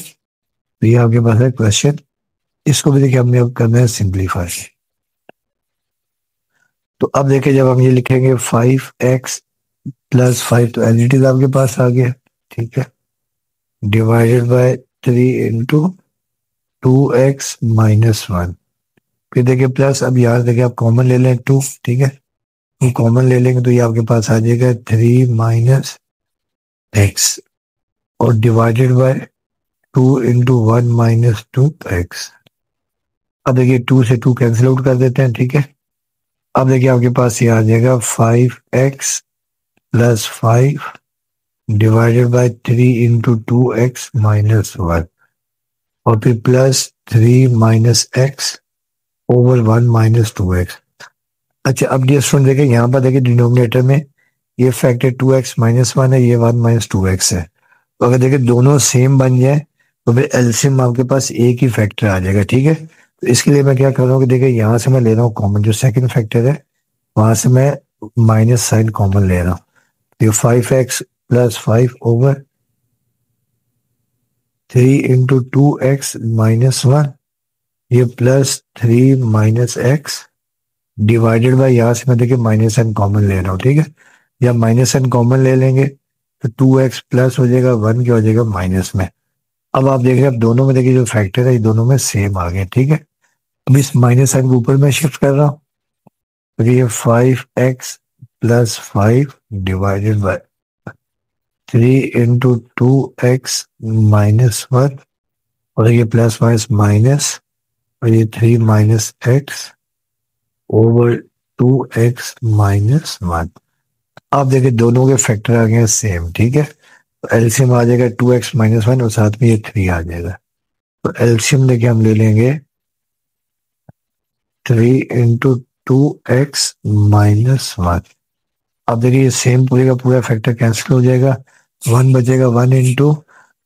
तो ये आपके पास है क्वेश्चन, इसको भी देखिए हमने अब करना है सिंप्लीफाई। तो अब देखिए जब हम ये लिखेंगे 5x प्लस फाइव, तो एज इट इज आपके पास आ गया, ठीक है, divided by three into two x minus one, फिर देखिए प्लस, अब यार देखिए आप कॉमन ले लें टू, ठीक है, तो कॉमन ले लेंगे तो ये आपके पास आ जाएगा थ्री माइनस एक्स और divided by two into one minus two x. अब देखिए टू से टू कैंसिल आउट कर देते हैं, ठीक है। अब देखिए आपके पास ये आ जाएगा five x plus five divided by three into two x minus one, और फिर plus three minus x over one minus two x. अच्छा अब डियर स्टूडेंट देखिए यहाँ पर देखिए डिनोमिनेटर में ये factor two x minus one है, ये वन माइनस टू एक्स है, तो अगर देखिए दोनों सेम बन जाए तो फिर एलसीएम आपके पास एक ही फैक्टर आ जाएगा, ठीक है। तो इसके लिए मैं क्या कर रहा हूँ कि देखिए यहाँ से मैं ले रहा हूँ कॉमन, जो सेकंड फैक्टर है वहां से मैं माइनस साइन कॉमन ले रहा हूँ, तो ये five x plus five over three into two x minus one, ये plus three minus x divided by, यहाँ से मैं देखिए माइनस साइन कॉमन ले रहा हूँ, ठीक है। जब माइनस साइन कॉमन ले लेंगे तो टू एक्स प्लस हो जाएगा, वन क्या हो जाएगा माइनस में। अब आप देख रहे हैं अब दोनों में देखिए जो फैक्टर है ये दोनों में सेम आ गए, ठीक है। अब इस माइनस साइन को ऊपर में शिफ्ट कर रहा हूँ, तो ये five x plus five divided by three into two x minus one, और ये प्लस माइनस माइनस, और ये three minus x over two x minus one. आप देखिए दोनों के फैक्टर आ गए सेम, ठीक है। तो एलसीएम आ जाएगा टू एक्स माइनस वन और साथ में ये थ्री आ जाएगा, तो एलसीएम देखिए हम ले लेंगे three into two x minus one. अब देखिए ये सेम पूरे का पूरा फैक्टर कैंसिल हो जाएगा, वन बचेगा, one into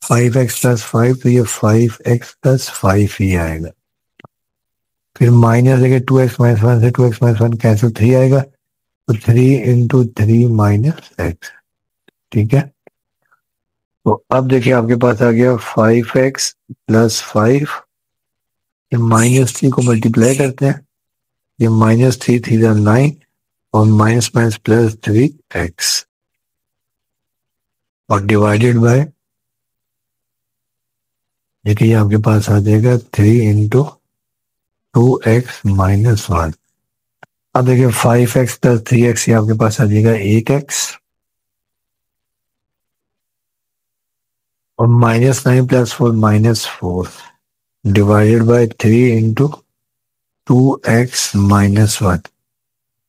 five x plus five, तो ये फाइव एक्स प्लस फाइव ही आएगा। फिर माइनस देखिए टू एक्स माइनस वन से two x minus one cancel, three आएगा, तो three into three minus x, ठीक है। तो अब देखिए आपके पास आ गया फाइव एक्स प्लस फाइव, ये माइनस थ्री को मल्टीप्लाई करते हैं, ये माइनस थ्री थ्री नाइन और minus minus plus three x, और डिवाइडेड बाय, देखिए ये आपके पास आ जाएगा three into two x minus one. अब देखिए five x plus three x, ये आपके पास आ जाएगा एट एक्स, और minus nine plus four minus four divided by three into two x minus one.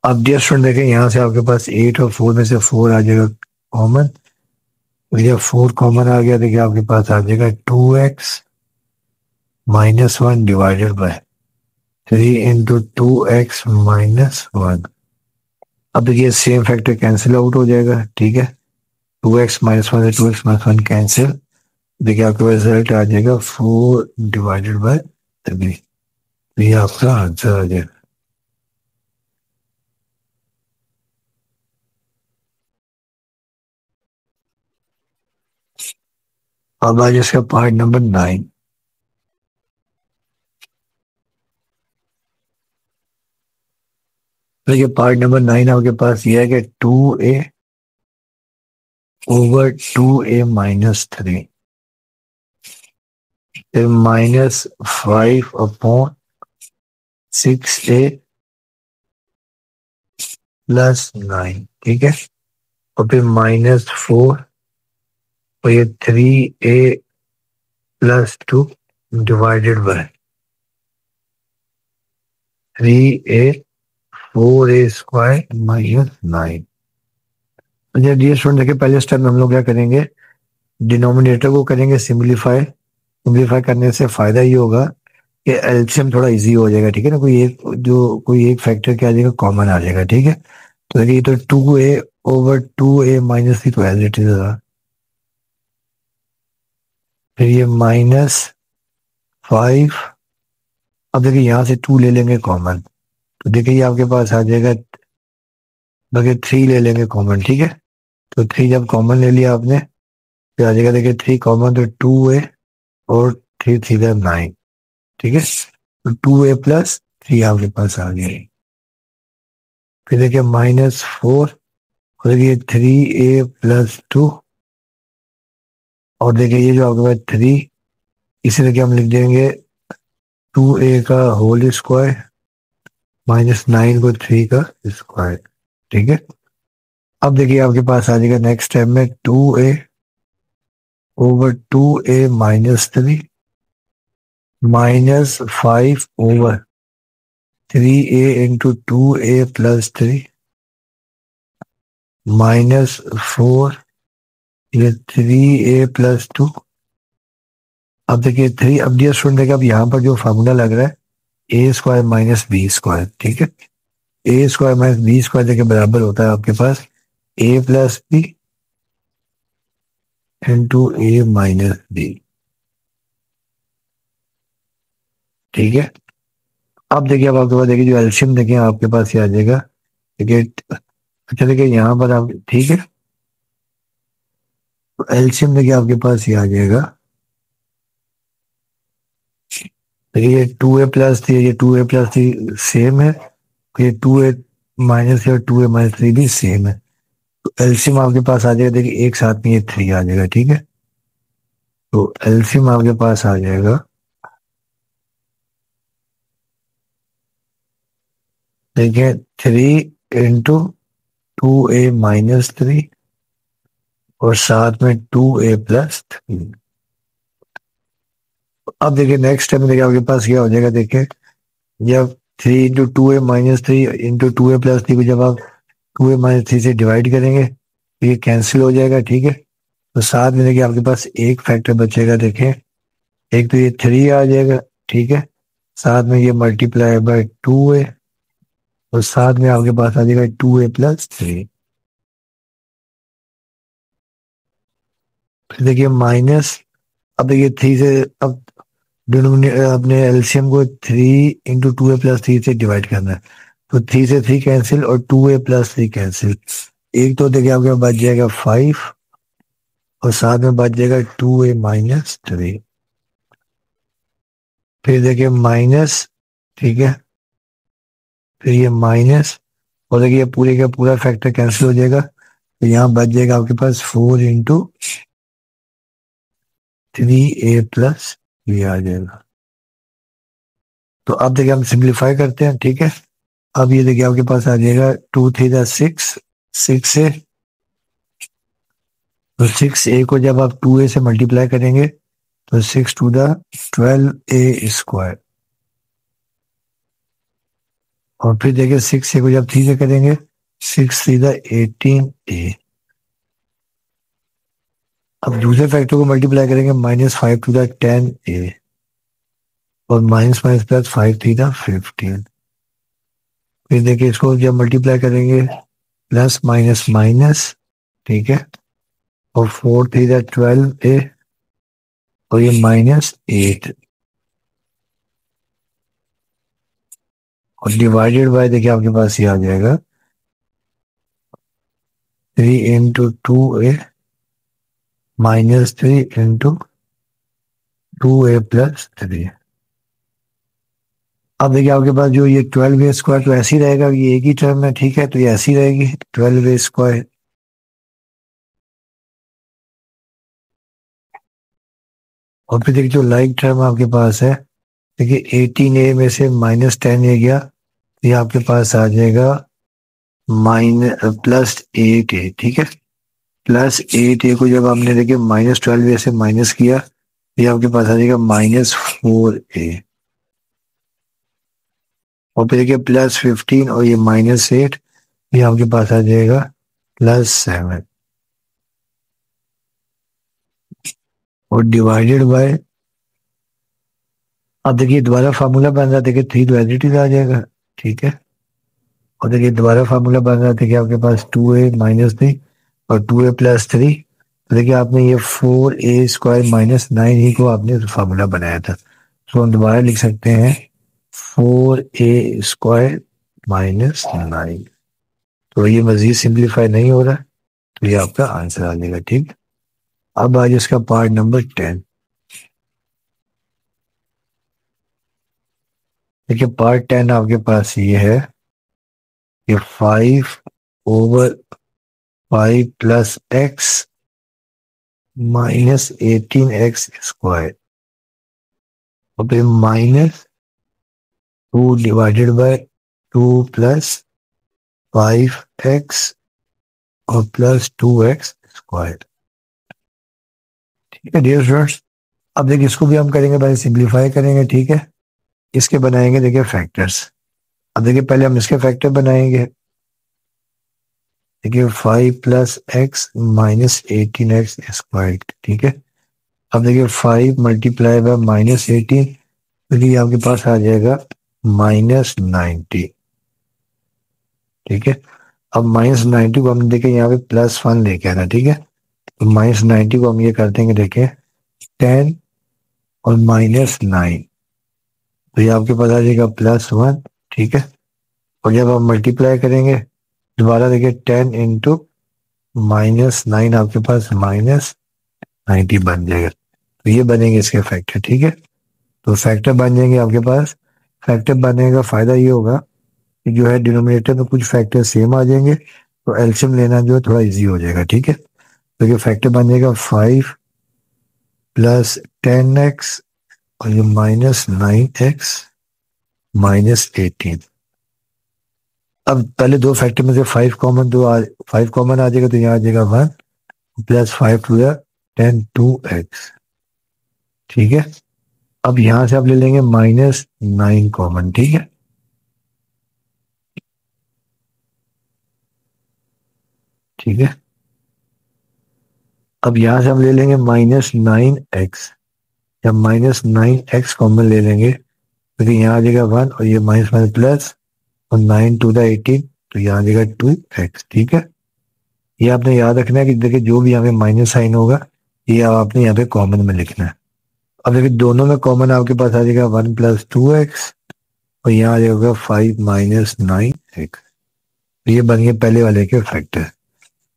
अब डियर स्टूडेंट देखें यहाँ से आपके पास एट और फोर में से फोर आ जाएगा कॉमन, तो जब फोर कॉमन आ गया देखिए आपके पास आ जाएगा two x minus one divided by three into two x minus one. अब देखिए सेम फैक्टर कैंसिल आउट हो जाएगा, ठीक है, टू एक्स माइनस वन से two x minus one cancel, देखिए आपके पास रिजल्ट आ जाएगा फोर डिवाइडेड बाय थ्री, तो ये आपका आंसर आ जाएगा। अब आज इसका पार्ट नंबर 9। देखिए पार्ट नंबर 9 आपके पास ये है कि 2a/2a-3 फिर -5/6a+9, ठीक है। और फिर -4 और ये 3a+2 डिवाइडेड बाय 3a/4a² - 9। अच्छा डियर स्टूडेंट, देखिए पहले स्टेप में हम लोग क्या करेंगे, डिनोमिनेटर को करेंगे सिंपलीफाई। सिंपलीफाई करने से फायदा ये होगा कि एलसीएम थोड़ा इजी हो जाएगा, ठीक है ना। कोई एक फैक्टर क्या आ जाएगा, कॉमन आ जाएगा, ठीक है। तो देखिए तो 2a/2a-3 तो एज इट इज रहा। फिर ये -5। अब देखिए यहाँ से 2 ले लेंगे कॉमन, तो देखिए ये आपके पास आ जाएगा। देखिए 3 ले लेंगे कॉमन, ठीक है। तो 3 जब कॉमन ले लिया आपने, फिर आ जाएगा देखिए 3 कॉमन, तो 2a और 3 3 9, ठीक है। तो 2a+3 आपके पास आ गया। फिर देखिए -4 और देखिए 3a+2। और देखिए ये जो आपके पास 3, इसे देखिए हम लिख देंगे 2a² -9 को 3 का स्क्वायर, ठीक है। अब देखिए आपके पास आ जाएगा नेक्स्ट स्टेप में 2a/2a-3 -5/3a × 2a+3 -4 ये 3a+2। अब देखिए 3, अब डियर स्टूडेंट देखिए अब यहाँ पर जो फार्मूला लग रहा है a² - b², ठीक है। a² - b² देखिए बराबर होता है आपके पास a+b × a-b, ठीक है। अब देखिए अब आपके पास देखिए जो एल्शियम देखिए आपके पास ये आ जाएगा, देखिए। अच्छा देखिए यहाँ पर आप, ठीक है, तो एल्शियम देखिए आपके पास ये आ जाएगा। देखिए ये 2a+3, ये 2a+3 सेम है, ये 2a- और 2a-3 भी सेम है। तो एल्शियम आपके पास आ जाएगा, देखिए एक साथ में ये 3 आ जाएगा, ठीक है। तो एल्शियम आपके पास आ जाएगा, देखिए 3 × 2a-3 और साथ में 2a+3। अब देखिए नेक्स्ट टाइम देखिए आपके पास क्या हो जाएगा, देखिए जब 3 × 2a-3 को जब आप 2a-3 से डिवाइड करेंगे तो ये कैंसिल हो जाएगा, ठीक है। तो साथ में देखिए आपके पास एक फैक्टर बचेगा, देखें एक तो ये 3 आ जाएगा, ठीक है। साथ में ये ×2a और साथ में आपके पास आ जाएगा 2a+3। फिर देखिए माइनस, अब देखिए 3 से, अब डिनोमिनेटर अपने एलसीएम को 3 × 2a+3 से डिवाइड करना है। तो 3 से 3 कैंसिल और 2a+3 कैंसिल। एक तो देखिए आपके पास बच जाएगा 5 और साथ में बच जाएगा 2a-3। फिर देखिए माइनस, ठीक है। फिर ये माइनस और देखिए पूरे का पूरा फैक्टर कैंसिल हो जाएगा, तो यहाँ बच जाएगा आपके पास 4 × 3a+, ये आ जाएगा। तो अब देखिए हम सिंप्लीफाई करते हैं, ठीक है। अब ये देखिए आपके पास आ जाएगा 2 3 6, 6a। तो 6a को जब आप 2a से मल्टीप्लाई करेंगे तो 6 × 2 = 12a²। और फिर देखिए 6a को जब 3 से करेंगे 6 × 3 = 18a। अब दूसरे फैक्टर को मल्टीप्लाई करेंगे -5 × 10a और माइनस माइनस प्लस 5 × 3 = 15। फिर देखिए इसको जब मल्टीप्लाई करेंगे प्लस माइनस माइनस, ठीक है। और 4 × 3 = 12a और ये -8 और डिवाइडेड बाय देखिए आपके पास ये आ जाएगा 3 × 2a - 3 × 2a+3। अब देखिए आपके पास जो ये 12a² तो ऐसे ही रहेगा, ये एक ही टर्म है, ठीक है, तो ये ऐसी रहेगी 12a²। और फिर देखिए जो लाइक टर्म आपके पास है, देखिए 18a में से -10a गया, तो ये आपके पास आ जाएगा +8a, ठीक है। +8a को जब आपने देखिए -12a से माइनस किया, तो ये आपके पास आ जाएगा -4a। और फिर देखिए +15 और ये -8, ये आपके पास आ जाएगा +7। और डिवाइडेड बाय, अब देखिए दोबारा फार्मूला बन रहा है, देखिए 3 तो एज इट इज आ जाएगा, ठीक है। और देखिए दोबारा फार्मूला बन रहा है, देखिए आपके पास 2a-3 और 2a+3, तो देखिए आपने ये 4a² - 9 ही को आपने फार्मूला बनाया था, तो हम दोबारा लिख सकते हैं 4a² - 9। तो ये मजीद सिंप्लीफाई नहीं हो रहा, तो ये आपका आंसर आ जाएगा, ठीक। अब आज इसका पार्ट नंबर 10। देखिए पार्ट 10 आपके पास ये है कि 5/5 + x -18x² और फिर -2 डिवाइडेड बाय 2 + 5x और +2x²। ठीक है डियर स्टूडेंट्स, अब देखिए इसको भी हम करेंगे, पहले सिंप्लीफाई करेंगे, ठीक है। इसके बनाएंगे देखिए फैक्टर्स। अब देखिए पहले हम इसके फैक्टर बनाएंगे, देखिए 5 + x -18x², ठीक है। अब देखिए 5 × -18, तो ये आपके पास आ जाएगा -90, ठीक है। अब -90 को हम देखें यहाँ पे +1 लेके आना, ठीक है। तो -90 को हम ये कर देंगे, देखें 10 और -9, तो ये आपके पास आ जाएगा +1, ठीक है। और जब हम मल्टीप्लाई करेंगे दोबारा, देखिए 10 × -9 आपके पास -90 बन जाएगा, तो ये बनेंगे इसके फैक्टर, ठीक है। तो फैक्टर बन जाएंगे आपके पास। फैक्टर बनने का फायदा ये होगा कि जो है डिनोमिनेटर में कुछ फैक्टर सेम आ जाएंगे, तो एलसीएम लेना जो है थोड़ा इजी हो जाएगा, ठीक है। तो ये फैक्टर बन जाएगा 5 + 10x और ये -9x -18। अब पहले दो फैक्टर में से 5 कॉमन आ जाएगा, तो यहाँ आ जाएगा 1 +5 टू 10 2x, ठीक है। अब यहां से आप ले लेंगे -9 कॉमन, ठीक है। ठीक है, अब यहां से हम ले लेंगे -9x। जब -9x कॉमन ले लेंगे, तो यहाँ आ जाएगा 1 और ये माइनस माइनस प्लस, और 9 टू द 18, तो यहाँ आ जाएगा 2x, ठीक है। ये आपने याद रखना है कि देखिए जो भी यहाँ पे माइनस साइन होगा, ये आपने यहाँ पे कॉमन में लिखना है। अब देखिए दोनों में कॉमन आपके पास आ जाएगा 1 + 2x और यहाँ आ जाएगा 5 - 9x। तो ये बन गए पहले वाले के फैक्टर।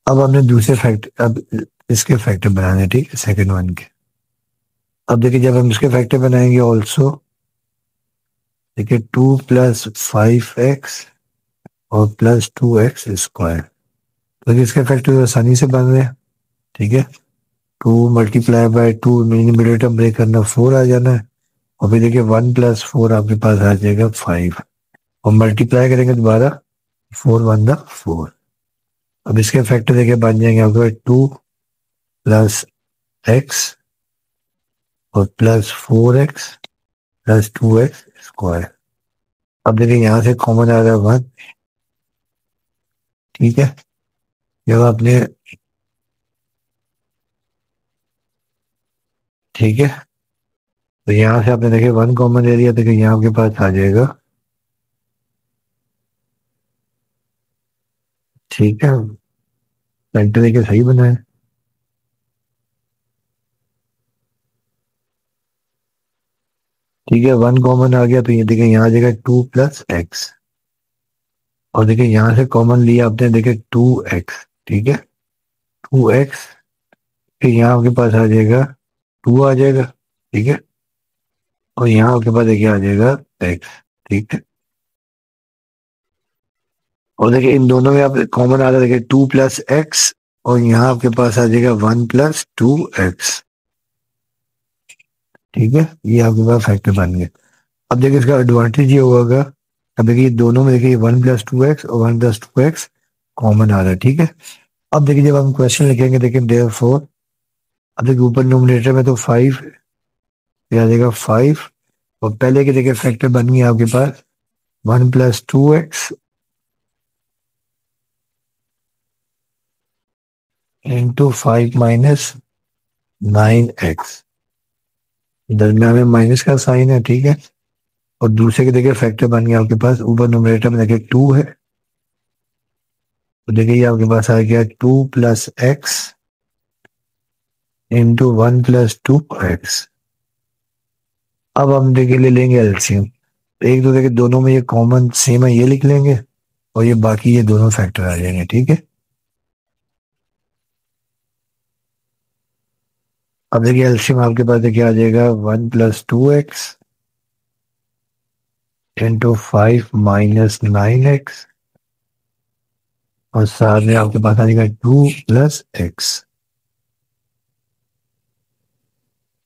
अब हमने दूसरे फैक्टर, अब इसके फैक्टर बनाने, ठीक है, सेकंड वन के। अब देखिए जब हम इसके फैक्टर बनाएंगे ऑल्सो, देखिए 2 + 5x और +2x², तो इसके फैक्टर आसानी से बन रहे हैं, ठीक है। 2 × 2 मिली टर्म ब्रेक करना, 4 आ जाना है। और फिर देखिए 1 + 4 आपके पास आ जाएगा 5, और मल्टीप्लाई करेंगे दोबारा, 4 × 1 = 4। अब इसके फैक्टर देखिए बन जाएंगे आपके 2 + x और +4x +2x²। अब देखिए यहाँ से कॉमन आ रहा है 1, ठीक है। जब आपने, ठीक है, तो यहाँ से आपने देखिए 1 कॉमन ले लिया, देखिए यहाँ आपके पास आ जाएगा, ठीक है। फैक्टर देखिए सही बना है, ठीक है। 1 कॉमन आ गया, तो ये देखिए यहाँ आ जाएगा 2 + x, और देखिए यहाँ से कॉमन लिया आपने, देखिए 2x, ठीक है। 2x, फिर यहाँ आपके पास आ जाएगा 2 आ जाएगा, ठीक है। और यहाँ आपके पास देखिए आ जाएगा एक्स। ठीक है, और देखिए इन दोनों में आप कॉमन आ रहा है, देखिए 2 + x, और यहाँ आपके पास आ जाएगा 1 + 2x। ठीक है, ये आपके पास फैक्टर बन गए। अब देखिए इसका एडवांटेज ये होगा, अब देखिए दोनों में देखिए 1 + 2x और 1 + 2x कॉमन आ रहा है। ठीक है, अब देखिए जब हम क्वेश्चन लिखेंगे, देखिए देयरफॉर, अब देखिए ऊपर नोमिनेटर में तो 5 आ जाएगा 5, और पहले के देखिए फैक्टर बन गया आपके पास 1 + 2x इंटू 5 - 9x। दरम्यान में माइनस का साइन है। ठीक है, और दूसरे के देखिए फैक्टर बन गया आपके पास, ऊपर नोमिनेटर में देखिए 2 है, तो देखिए ये आपके पास आ गया 2 + x इंटू 1 + 2x। अब हम देखिए ले लेंगे एलसीएम, एक तो देखिए दोनों में ये कॉमन सेम है, ये लिख लेंगे, और ये बाकी ये दोनों फैक्टर आ जाएंगे। ठीक है, अब देखिए एलसीएम आपके पास देखिए आ जाएगा 1 + 2x इंटू 5 - 9x, और साथ में आपके पास आ जाएगा 2 + x।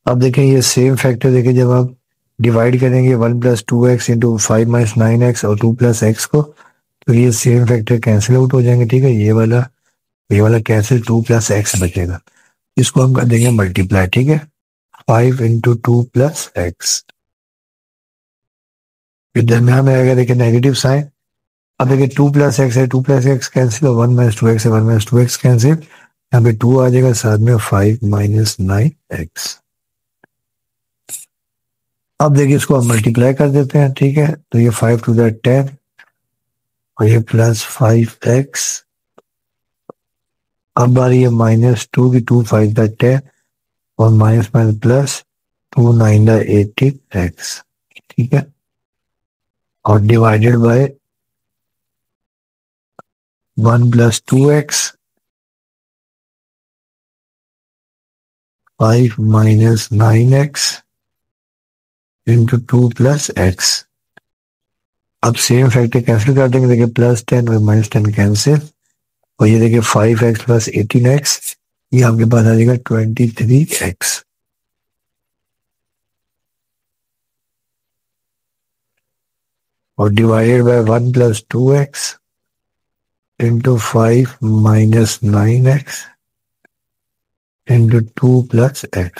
अब देखें ये सेम फैक्टर देखिए जब आप डिवाइड करेंगे 1 + 2x इंटू 5 - 9x और 2 + x को, तो ये सेम फैक्टर कैंसिल आउट हो जाएंगे। ठीक है, ये वाला कैंसिल, 2 + x बचेगा, इसको हम कर देंगे मल्टीप्लाई। ठीक है, 5 × 2 + x, फिर दरम्यान में आएगा देखिए नेगेटिव साइन। अब देखिए 2 + x है, 2 + x कैंसिल, और 1 - 2x है, 1 - 2x कैंसिल, यहाँ पे 2 आ जाएगा, साथ में 5 - 9x। अब देखिए इसको हम मल्टीप्लाई कर देते हैं। ठीक है, तो ये 5 × 2 = 10, और ये +5x। अब बारी ये -2 की, 2 × 5 = 10, और माइनस माइनस प्लस 2 × 9 = 18x। ठीक है, और divided bye 1 + 2x, 5 - 9x into 2 + x। अब सेम फैक्टर कैंसिल कर देंगे, देखिए +10 और -10 कैंसिल, और ये देखिए 5x + 18x, ये आपके पास आ जाएगा 23x। और divided bye 1 + 2x into 5 - 9x into 2 + x।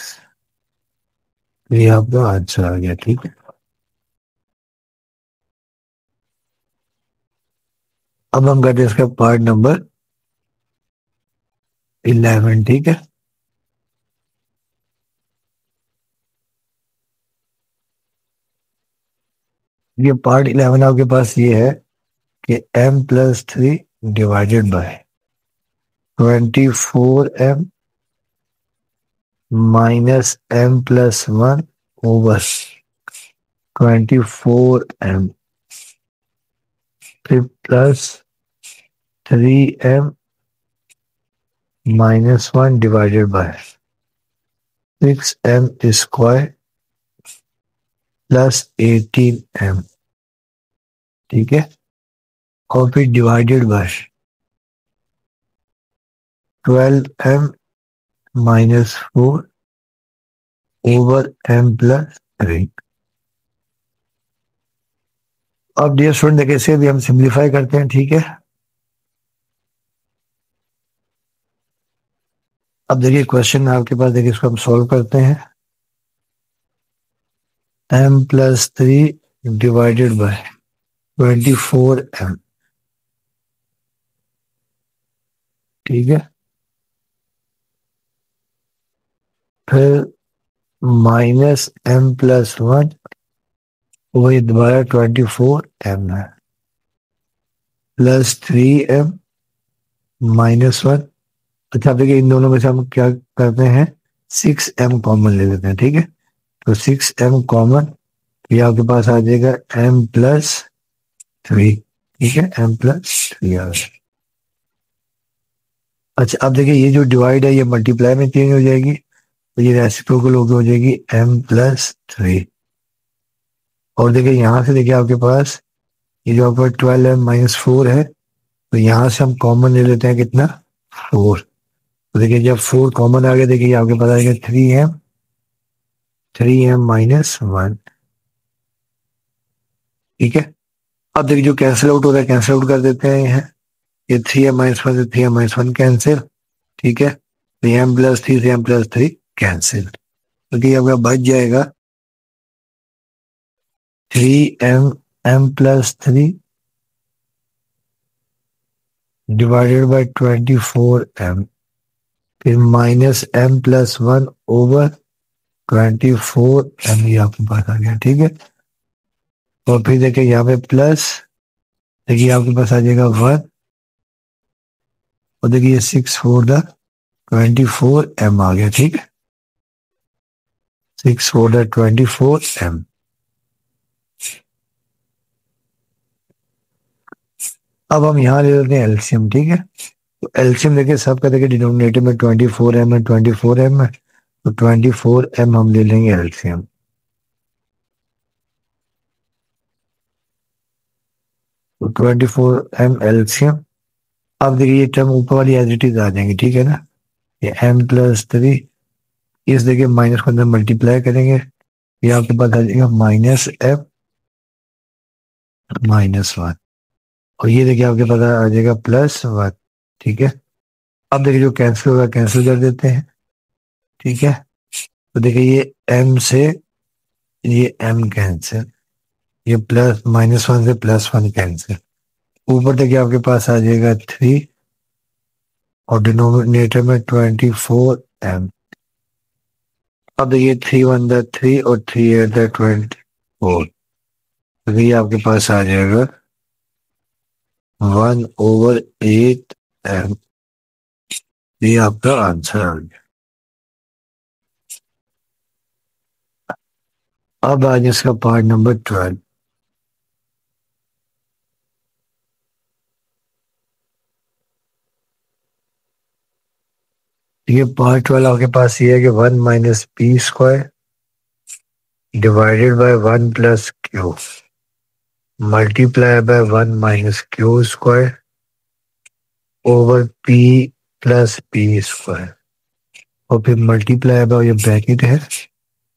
ये आपका आंसर आ गया। ठीक है, अब हम करते हैं इसका पार्ट नंबर 11। ठीक है, ये पार्ट 11 आपके पास ये है कि m + 3 divided by 24m -m+1 over 24m, फिर +3m - 1 divided by 6m² +18m। ठीक है, और फिर divided by 12m - 4 over m+3। अब डियर स्टूडेंट देखिए इसे भी हम सिंप्लीफाई करते हैं। ठीक है, अब देखिए क्वेश्चन आपके पास, देखिए इसको हम सॉल्व करते हैं। m + 3 divided by 24m। ठीक है, फिर -m+1, वही दोबारा 24m है, +3m - 1। अच्छा अब देखिए इन दोनों में से हम क्या करते हैं, 6m कॉमन ले लेते हैं। ठीक है, तो 6m कॉमन, ये आपके पास आ जाएगा m + 3। ठीक है, m + 3 आ गया। अच्छा अब देखिए ये जो डिवाइड है ये मल्टीप्लाई में चेंज हो जाएगी, तो ये रेसिप्रोकल होकर हो जाएगी m + 3। और देखिए यहाँ से देखिए आपके पास ये जो आपका 12m-4 है, तो यहाँ से हम कॉमन ले लेते हैं कितना, 4। तो देखिए जब 4 कॉमन आ गया, देखिए आपके पास आएगा 3m, 3m-1। ठीक है। अब देखिए जो कैंसिल आउट हो रहा है कैंसिल आउट कर देते हैं यहाँ। ये 3m-1 से 3m-1 कैंसिल। ठीक है। 3m+3 3m+3 cancel. तो ये आपका बच जाएगा 3m+3 डिवाइडेड बाई 24m, फिर -m+1/24m, ये आपके पास आ गया। ठीक है। और फिर देखिए यहाँ पे प्लस, देखिए आपके पास आ जाएगा 1, और देखिए 6/24m आ गया। ठीक है। 6/24m। अब हम यहाँ ले लेते हैं एलसीएम। ठीक है। तो एलसीएम देखिए सबका, देखिए डिनोमिनेटर में 24m है, 24m है, तो 24m हम ले लेंगे एलसीएम। तो 24m एलसीएम। अब देखिए ये टर्म ऊपर वाली एज इट इज आ जाएंगे। ठीक है ना। ये m+3, इस देखिए माइनस को अंदर मल्टीप्लाई करेंगे, ये आपके पास आ जाएगा -m-1, और ये देखिए आपके पास आ जाएगा +1। ठीक है। अब देखिए जो कैंसिल होगा कैंसिल कर देते हैं। ठीक है। तो देखिए ये m से ये m कैंसिल, ये -1 से +1 कैंसिल। ऊपर देखिए आपके पास आ जाएगा 3, और डिनोमिनेटर में 24m। अब देखिए 3 1 3 और 3 8 24, तो ये आपके पास आ जाएगा 1/8m। ये आपका आंसर आ गया। अब आज इसका पार्ट नंबर 12। ये पार्ट 12 आपके पास ये है कि 1 - p² divided by 1 + q multiply by 1 - q² over p+p², और फिर मल्टीप्लाई बाय, ये ब्रैकेट है,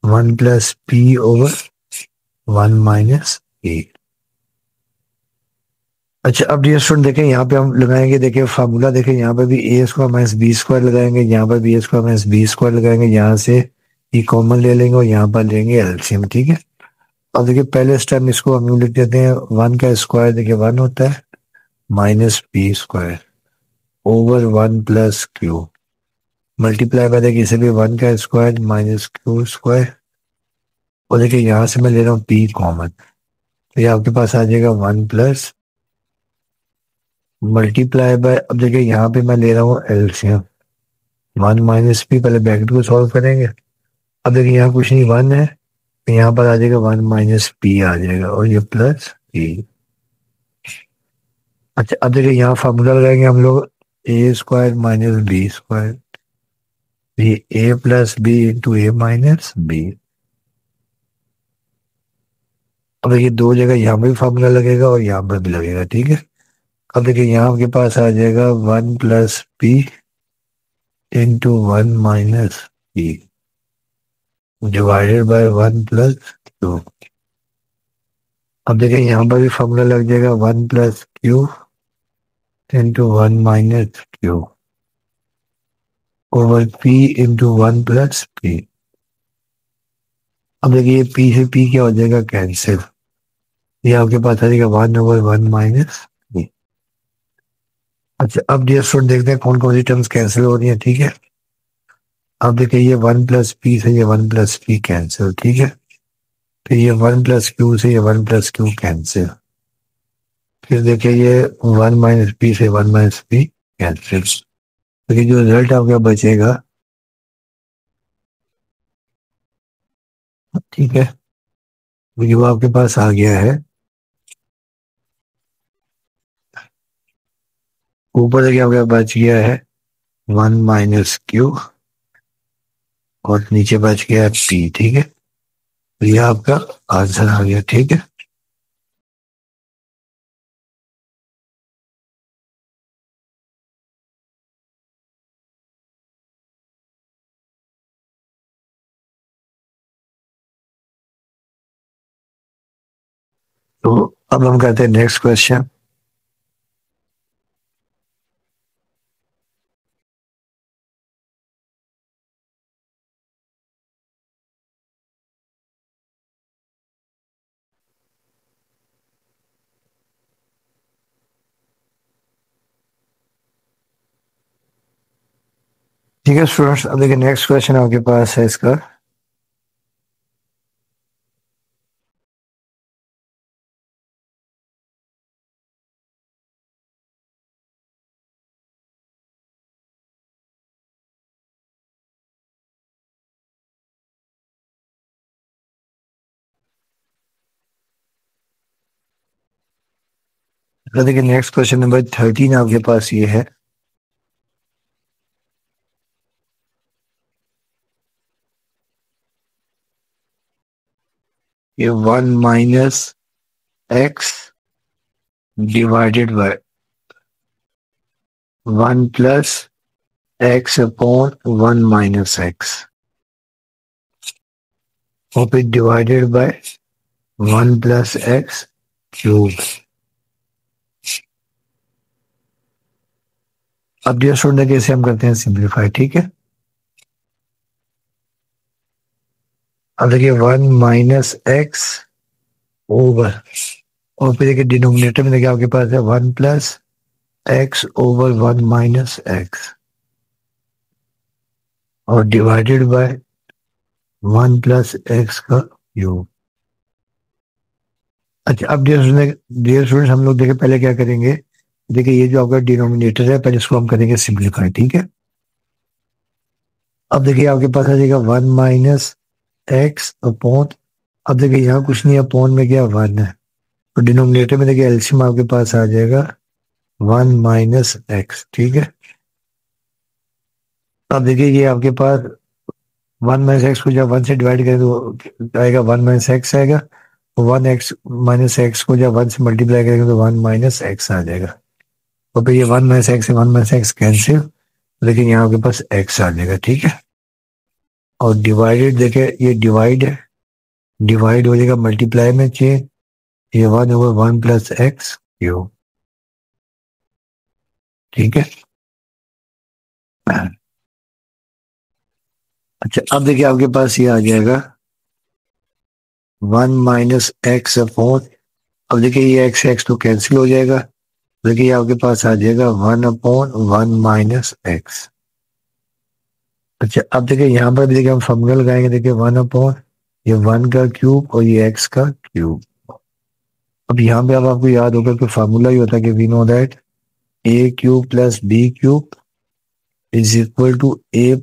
1 + p/1 - p। अच्छा अब डियर स्टूडेंट देखें यहाँ पे हम लगाएंगे, देखिए फार्मूला देखें, यहाँ पे भी a² - b² लगाएंगे, यहाँ पर भी a² - b² लगाएंगे, यहाँ से ये कॉमन ले लेंगे और यहाँ पर लेंगे एलसीएम। ठीक है। अब देखिए पहले स्टेप इसको हम यूं लिख देते हैं, 1 का स्क्वायर देखिए 1 होता है, -p² over 1 + q multiply by, देखिए इसे भी 1 का स्क्वायर -q², और देखिए यहाँ से मैं ले रहा हूँ p कॉमन, तो ये आपके पास आ जाएगा 1 मल्टीप्लाई बाय, अब देखिए यहाँ पे मैं ले रहा हूँ एलसीएम, 1 - p, पहले ब्रैकेट को सॉल्व करेंगे। अब देखिए यहाँ कुछ नहीं, 1 है, तो यहाँ पर आ जाएगा 1 - p आ जाएगा, और ये प्लस p। अच्छा अब देखिए यहाँ फार्मूला लगाएंगे हम लोग, a² - b², ये a+b इंटू a-b। अब देखिए दो जगह यहाँ पे भी फार्मूला लगेगा और यहाँ पर भी लगेगा। ठीक है। अब देखिए यहाँ आपके पास आ जाएगा 1 + p into 1 - p divided by 1 + q। अब देखिए यहाँ पर भी फार्मूला लग जाएगा 1 + q into 1 - q over p into 1 + p। अब देखिए p से p क्या हो जाएगा, कैंसिल, ये आपके पास आ जाएगा 1/1 - p। अच्छा अब डियर स्टूडेंट देखते हैं कौन कौन सी टर्म्स कैंसिल हो रही है। ठीक है। अब देखिए ये 1 + p से ये 1 + p कैंसिल। ठीक है। फिर ये 1 + q से ये 1 + q कैंसिल। फिर देखिए ये 1 - p से 1 - p कैंसिल। तो ये जो रिजल्ट आपका बचेगा, ठीक है, ये वो आपके पास आ गया है। ऊपर देखिए आपके पास बच गया है 1 - q, और नीचे बच गया है p। ठीक है। तो ये आपका आंसर आ गया। ठीक है, तो अब हम करते हैं नेक्स्ट क्वेश्चन। ठीक है स्टूडेंट्स, अब देखिए नेक्स्ट क्वेश्चन आपके पास है इसका। तो देखिए नेक्स्ट क्वेश्चन नंबर 13 आपके पास ये है। ये 1 - x divided by 1 + x/1 - x और फिर डिवाइडेड बाय 1 + x³। अब ये स्टूडेंट कैसे हम करते हैं सिंप्लीफाई। ठीक है, अब देखिए 1 - x ओवर, और फिर देखिए डिनोमिनेटर में देखिए आपके पास है 1 + x/1 - x और डिवाइडेड बाय 1 + x³। अच्छा, अब डियर स्टूडेंट्स हम लोग देखिए पहले क्या करेंगे। देखिए ये जो आपका डिनोमिनेटर है पहले इसको हम करेंगे सिंप्लीफाई। ठीक है, अब देखिए आपके पास आ जाएगा 1 - x/। अब देखिए यहाँ कुछ नहीं है, अपॉन में क्या 1 है, तो डिनोमिनेटर में देखिए एलसीएम आपके पास आ जाएगा 1 - x। ठीक है, अब देखिए ये आपके पास 1 - x को जब 1 से डिवाइड करें तो आएगा 1 - x आएगा। 1 - x को जब 1 से मल्टीप्लाई करेंगे तो 1 - x आ जाएगा। और फिर ये 1 - x से 1 - x कैंसिल, लेकिन यहाँ आपके पास x आ जाएगा। ठीक है, और डिवाइडेड देखिए ये डिवाइड है, डिवाइड हो जाएगा मल्टीप्लाई में चेंज, ये 1/1 + x³। ठीक है, अच्छा अब देखिए आपके पास ये आ जाएगा 1 - x/4। अब देखिए ये एक्स एक्स तो कैंसिल हो जाएगा, देखिए आपके पास आ जाएगा 1/1 - x। अच्छा अब देखिए यहाँ पर भी देखिए हम फॉर्मूला लगाएंगे, देखिए 1/, ये 1 का क्यूब और ये x का क्यूब। अब यहाँ पे अब आपको याद होगा कि फार्मूला ही होता है कि we know that a³ + b³ = a+b * a²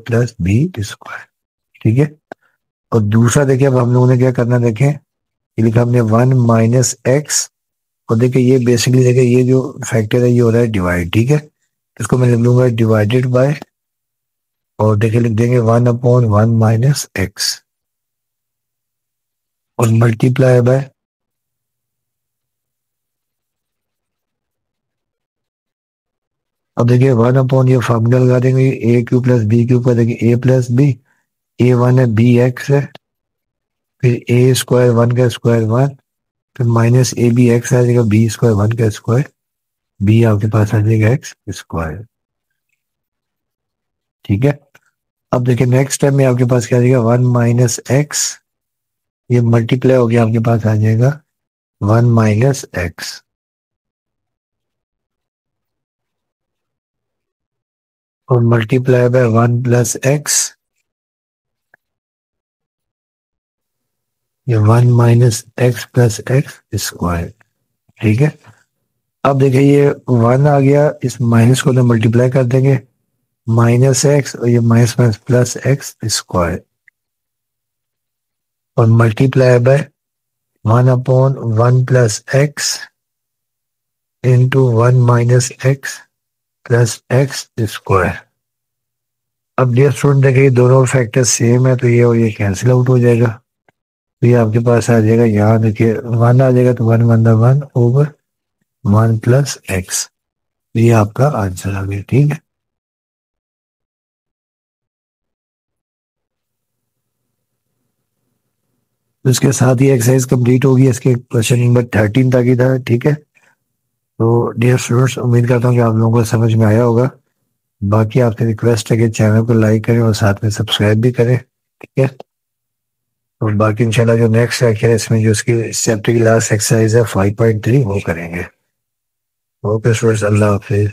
plus b²। ठीक है, और दूसरा देखिए अब हम लोगों ने क्या करना देखें, ये लिखा हमने 1 - x, और देखिए ये बेसिकली देखिए ये जो फैक्टर है ये हो रहा है डिवाइड। ठीक है, इसको मैं लिख लूंगा डिवाइडेड बाय, और देखिए लिख देंगे 1/1 - x और मल्टीप्लाई बाय, अब देखिए 1/, ये फार्मूला लगा देंगे a³ + b³ का, देखिए a+b, a1 है bx है, फिर a², 1 का स्क्वायर 1, फिर -ab x आ जाएगा, b², 1 का स्क्वायर, b आपके पास आ जाएगा x²। ठीक है, अब देखिए नेक्स्ट स्टेप में आपके पास क्या आ जाएगा 1 - x, ये मल्टीप्लाई हो गया आपके पास आ जाएगा 1 - x, और मल्टीप्लाई बाय 1 + x, ये 1 - x + x²। ठीक है, अब देखिए ये 1 आ गया, इस माइनस को तो मल्टीप्लाई कर देंगे, -x और ये माइनस माइनस +x², और multiply bye 1/1 + x into 1 - x + x²। अब डियर स्टूडेंट देखिए ये दोनों फैक्टर सेम है, तो ये और ये कैंसिल आउट हो जाएगा। तो ये आपके पास आ जाएगा, यहाँ देखिए वन आ जाएगा, तो one one one over one plus x. ये आपका आंसर आ गया, ठीक है। तो इसके साथ ही एक्सरसाइज कंप्लीट होगी। इसके क्वेश्चन नंबर 13 तक ही था, ठीक है। तो डियर स्टूडेंट्स, उम्मीद करता हूँ कि आप लोगों को समझ में आया होगा। बाकी आपसे रिक्वेस्ट है कि चैनल को लाइक करें और साथ में सब्सक्राइब भी करें, ठीक है। और बाकी इंशाल्लाह जो नेक्स्ट सेक्शन है इसमें जो इसकी इस चैप्टर की लास्ट एक्सरसाइज है 5.3 वो करेंगे। ओके स्टूडेंट्स, अल्लाह हाफिज।